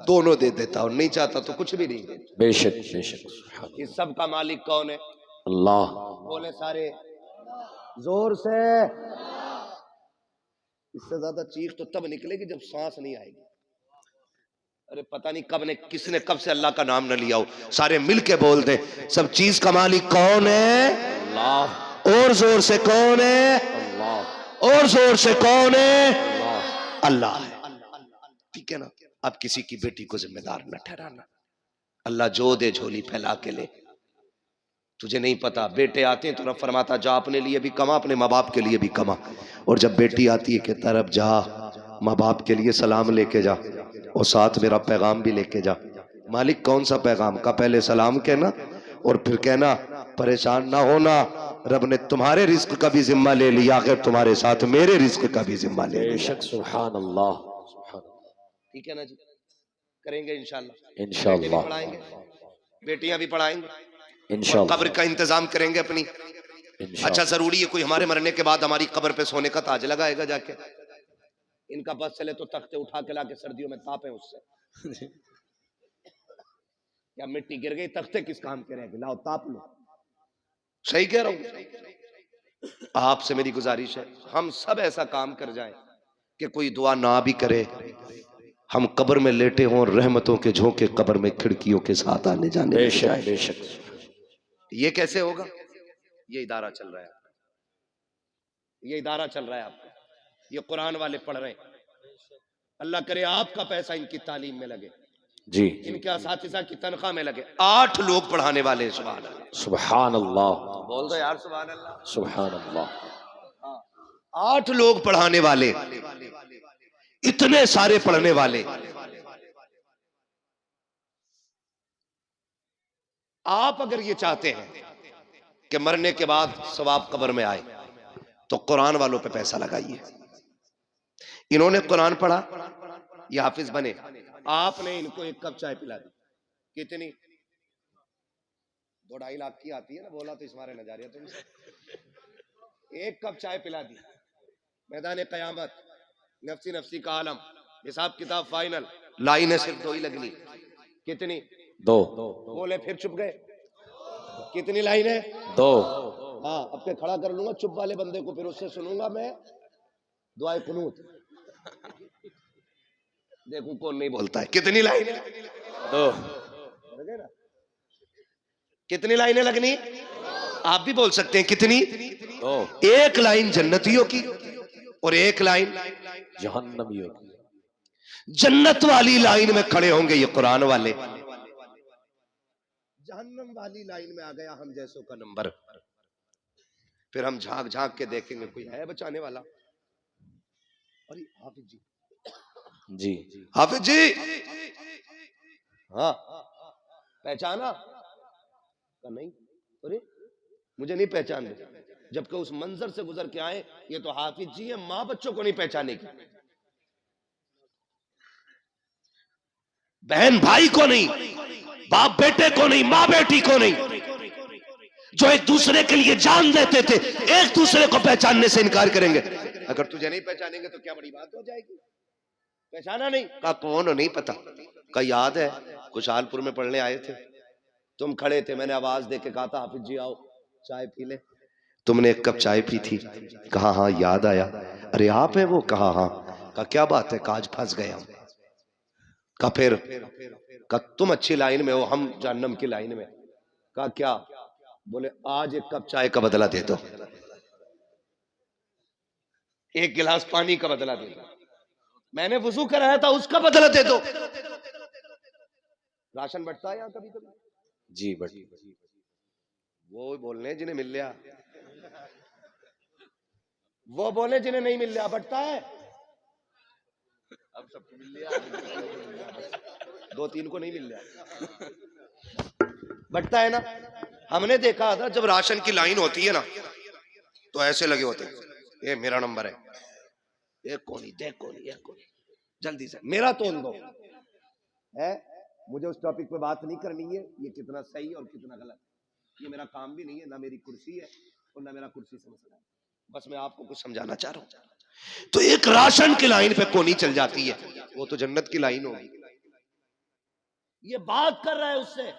دونوں دے دیتا اور نہیں چاہتا تو کچھ بھی نہیں دیتا۔ بے شک بے شک سبحان اللہ۔ اس سب کا مالک کون ہے؟ اللہ۔ بولے سارے زور سے۔ اس سے زیادہ چیخ تو تب نکلے گی جب سانس نہیں آئے گی. ارے پتہ نہیں کس نے کب سے اللہ کا نام نہ لیا ہو. سارے مل کے بول دیں سب چیز کا مالک کون ہے؟ اللہ اور زور سے کون ہے؟ اللہ اور زور سے کون ہے؟ اللہ اللہ ہے. ٹھیک ہے نا. اب کسی کی بیٹی کو ذمہ دار نہ ٹھہرانا. اللہ جو دے جھولی پھیلا کے لے. تجھے نہیں پتا بیٹے آتے ہیں تو رب فرماتا جا اپنے لیے بھی کما اپنے ماں باپ کے لیے بھی کما. اور جب بیٹی آتی ہے کہ طرف جا ماں باپ کے لیے سلام لے کے جا اور ساتھ میرا پیغام بھی لے کے جا. مالک کون سا پیغام کا؟ پہلے سلام کہنا اور پھر کہنا پریشان نہ ہونا رب نے تمہارے رزق کا بھی ذمہ لے لیا آخر تمہارے ساتھ میرے رزق کا بھی ذمہ لے بے لیا. شک سبحان اللہ سبحان اللہ ٹھیک ہے نا جی. کریں گے انشاءاللہ. انشاءاللہ بیٹے بھی پڑھائیں گے بیٹیاں بھی پڑھائیں گے. انشاءاللہ قبر کا انتظام کریں گے اپنی. اچھا ضروری ہے کوئی ہمارے مرنے کے بعد ہماری قبر پہ سونے کا تاج لگائے گا جا کے. ان کا بس چلے تو تختے اٹھا کے لا کے سردیوں میں تاپیں اس سے. یا مٹی گر گئی تختے کس کام کے رہ گئے لاؤ تاپ لو. صحیح کہہ رہا ہوں. آپ سے میری گزارش ہے ہم سب ایسا کام کر جائیں کہ کوئی دعا نہ بھی کرے ہم قبر میں لیٹے ہوں اور رحمتوں کے جھونکے قبر میں کھڑکیوں کے ساتھ آنے جانے بے لگ شک جائیں. بے شک یہ کیسے ہوگا؟ یہ ادارہ چل رہا ہے. یہ ادارہ چل رہا ہے آپ کا. یہ قرآن والے پڑھ رہے ہیں. اللہ کرے آپ کا پیسہ ان کی تعلیم میں لگے جی ان کے اساتذہ کی تنخواہ میں لگے. 8 لوگ پڑھانے والے ہیں. سبحان اللہ. سبحان اللہ بول دو یار سبحان اللہ. سبحان اللہ 8 لوگ پڑھانے والے اتنے سارے پڑھنے والے. آپ اگر یہ چاہتے ہیں کہ مرنے کے بعد ثواب قبر میں آئے تو قرآن والوں پہ پیسہ لگائیے. انہوں نے قرآن پڑھا یہ حافظ بنے. آپ نے ان کو 1 کپ چائے پلا دی. کتنی 2-2.5 لاکھ کی آتی ہے نا. بولا تو اس مارے نہ جا رہی ہے تم سے. 1 کپ چائے پلا دی. میدان قیامت نفسی نفسی کا عالم حساب کتاب فائنل. لائنیں صرف 2 ہی لگنی. کتنی؟ 2 بولے پھر چپ گئے. کتنی لائنیں؟ 2 ہاں اب پہ کھڑا کر لوں گا چپ والے بندے کو پھر اس سے سنوں گا میں دعائے قنوت. دیکھوں کون نہیں بولتا ہے. کتنی لائنیں؟ 2 کتنی لائنیں لگنی؟ آپ بھی بول سکتے ہیں کتنی؟ 2 1 لائن جنتیوں کی اور 1 لائن جہنمیوں جنت والی لائن میں کھڑے ہوں گے یہ قرآن والے. جہنم والی لائن میں آ گیا ہم جیسوں کا نمبر. پھر ہم جھانک جھانک کے دیکھیں گے کوئی ہے بچانے والا. ارے حافظ جی جی حافظ جی ہاں پہچانا نہیں؟ ارے مجھے نہیں پہچان دے. جبکہ اس منظر سے گزر کے آئے یہ تو حافظ جی ہیں. ماں بچوں کو نہیں پہچانے کی. بہن بھائی کو نہیں باپ بیٹے کو نہیں ماں بیٹی کو نہیں. جو ایک دوسرے کے لیے جان دیتے تھے ایک دوسرے کو پہچاننے سے انکار کریں گے. اگر تجھے نہیں پہچانیں گے تو کیا بڑی بات ہو جائے گی. پہچانا نہیں کہا کون ہو نہیں پتا. کہا یاد ہے خوشحال پور میں پڑھنے آئے تھے تم کھڑے تھے میں نے آواز دے کے کہا تھا حافظ جی آؤ چائے پی لے. تم نے 1 کپ چائے پی تھی. کہا ہاں یاد آیا. ارے آپ ہیں وہ؟ کہا ہاں. کہا کیا بات ہے؟ کہا آج پھنس گئے ہم. کہا پھر؟ کہا تم اچھی لائن میں ہو ہم جہنم کی لائن میں. کہا کیا؟ بولے آج 1 کپ چائے کا بدلہ دے دو. 1 گلاس پانی کا بدلہ دے دو. میں نے وضو کرایا تھا اس کا بدلہ دے دو. راشن بٹتا ہے یہاں کبھی کبھی؟ جی بٹ وہ بولنے جنہیں مل لیا وہ بولے جنہیں نہیں مل لیا. بٹتا ہے اب سب کو مل لیا 2-3 کو نہیں مل لیا. بٹتا ہے نا. ہم نے دیکھا تھا جب راشن کی لائن ہوتی ہے نا تو ایسے لگے ہوتے ہیں یہ میرا نمبر ہے. ایک کونی دیکھ کونی ایک کونی جلدی سے میرا تول دو. مجھے اس ٹاپک پہ بات نہیں کرنی ہے. یہ کتنا صحیح اور کتنا غلط یہ میرا کام بھی نہیں ہے. نہ میری کرسی ہے اور نہ میرا کرسی سے مسئلہ ہے. بس میں آپ کو کچھ سمجھانا چاہ رہا ہوں. تو ایک راشن کی لائن پہ کونی چل جاتی ہے وہ تو جنت کی لائن ہوگی. یہ بات کر رہا ہے اس سے.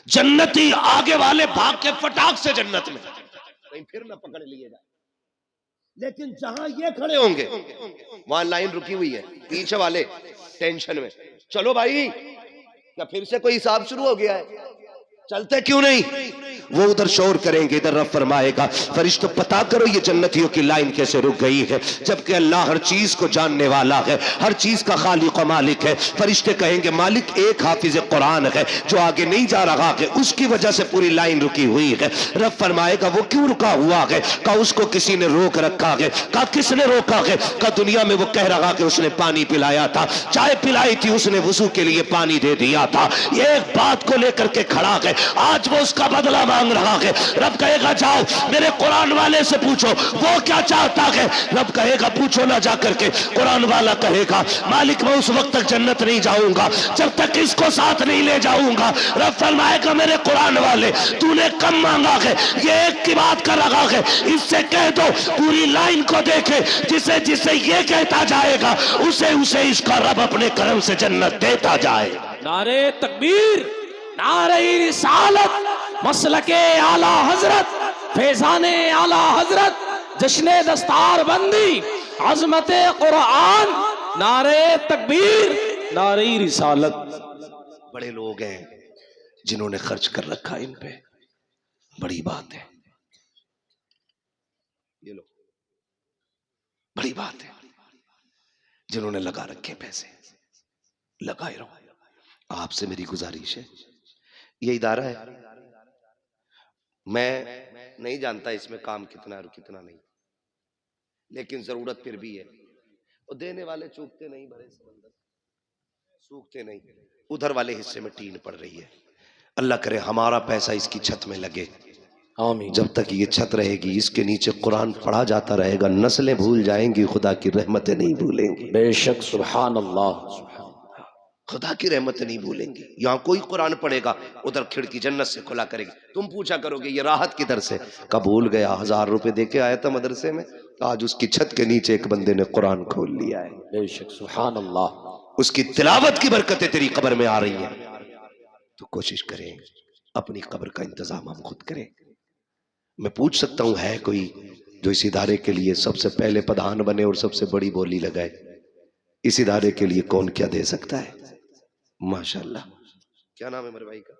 جنتی آگے والے بھاگ کے فٹاک سے جنت میں کہیں پھر نہ پکڑ لیے جائے. لیکن جہاں یہ کھڑے ہوں گے وہاں لائن رکی ہوئی ہے، پیچھے والے ٹینشن میں، چلو بھائی کیا پھر سے کوئی حساب شروع ہو گیا ہے، چلتے کیوں نہیں؟ وہ ادھر شور کریں گے، ادھر رب فرمائے گا فرشتوں پتا کرو یہ جنتیوں کی لائن کیسے رک گئی ہے، جبکہ اللہ ہر چیز کو جاننے والا ہے، ہر چیز کا خالق و مالک ہے۔ فرشتے کہیں گے مالک ایک حافظ قرآن ہے جو آگے نہیں جا رہا ہے، اس کی وجہ سے پوری لائن رکی ہوئی ہے۔ رب فرمائے گا وہ کیوں رکا ہوا ہے؟ کہا اس کو کسی نے روک رکھا ہے۔ کہا کس نے روکا ہے؟ کہا دنیا میں وہ کہہ رہا کہ اس نے پانی پلایا تھا، چائے پلائی تھی، اس نے وضو کے لیے پانی دے دیا تھا، یہ ایک بات کو لے کر کے کھڑا ہے، آج وہ اس کا بدلہ مانگ رہا ہے۔ رب کہے گا جاؤ میرے قرآن والے سے پوچھو وہ کیا چاہتا ہے۔ رب کہے گا پوچھو نہ جا کر کے۔ قرآن والا کہے گا مالک میں اس وقت تک جنت نہیں جاؤں گا جب تک اس کو ساتھ نہیں لے جاؤں گا۔ رب فرمائے گا میرے قرآن والے تو نے کم مانگا ہے، یہ ایک کی بات کر رہا ہے، اس سے کہہ دو پوری لائن کو دیکھے، جسے جسے یہ کہتا جائے گا اسے اسے اس کا رب اپنے کرم سے جنت دیتا جائے۔ نعرہ تکبیر، نعرہ رسالت، مسلک اعلی حضرت، فیضان اعلی حضرت، جشن دستار بندی، عظمت قرآن، نعرہ تکبیر، نعرہ رسالت۔ بڑے لوگ ہیں جنہوں نے خرچ کر رکھا ان پہ، بڑی بات ہے، یہ لو بڑی بات ہے، جنہوں نے لگا رکھے پیسے لگائے رہو۔ آپ سے میری گزارش ہے، یہ ادارہ ہے، میں نہیں جانتا اس میں کام کتنا اور کتنا نہیں، لیکن ضرورت پھر بھی ہے، اور دینے والے چوکتے نہیں، بھرے سمندر سوکھتے نہیں، ادھر والے حصے میں ٹین پڑ رہی ہے۔ اللہ کرے ہمارا پیسہ اس کی چھت میں لگے، آمین۔ جب تک یہ چھت رہے گی اس کے نیچے قرآن پڑھا جاتا رہے گا، نسلیں بھول جائیں گی، خدا کی رحمتیں نہیں بھولیں گی، بے شک، سبحان اللہ، خدا کی رحمتیں نہیں بھولیں گی۔ یہاں کوئی قرآن پڑھے گا ادھر کھڑکی جنت سے کھلا کرے گی، تم پوچھا کرو گے یہ راحت کدھر سے؟ قبول گیا، 1000 روپے دے کے آیا تھا مدرسے میں، آج اس کی چھت کے نیچے ایک بندے نے قرآن کھول لیا ہے، بے شک، سبحان اللہ۔ اس کی تلاوت کی برکتیں تیری قبر میں آ رہی ہیں۔ تو کوشش کریں اپنی قبر کا انتظام ہم خود کریں۔ میں پوچھ سکتا ہوں ہے کوئی جو اس ادارے کے لیے سب سے پہلے پدھان بنے اور سب سے بڑی بولی لگائے؟ اس ادارے کے لیے کون کیا دے سکتا ہے؟ ماشاءاللہ۔ کیا نام ہے میرے بھائی کا؟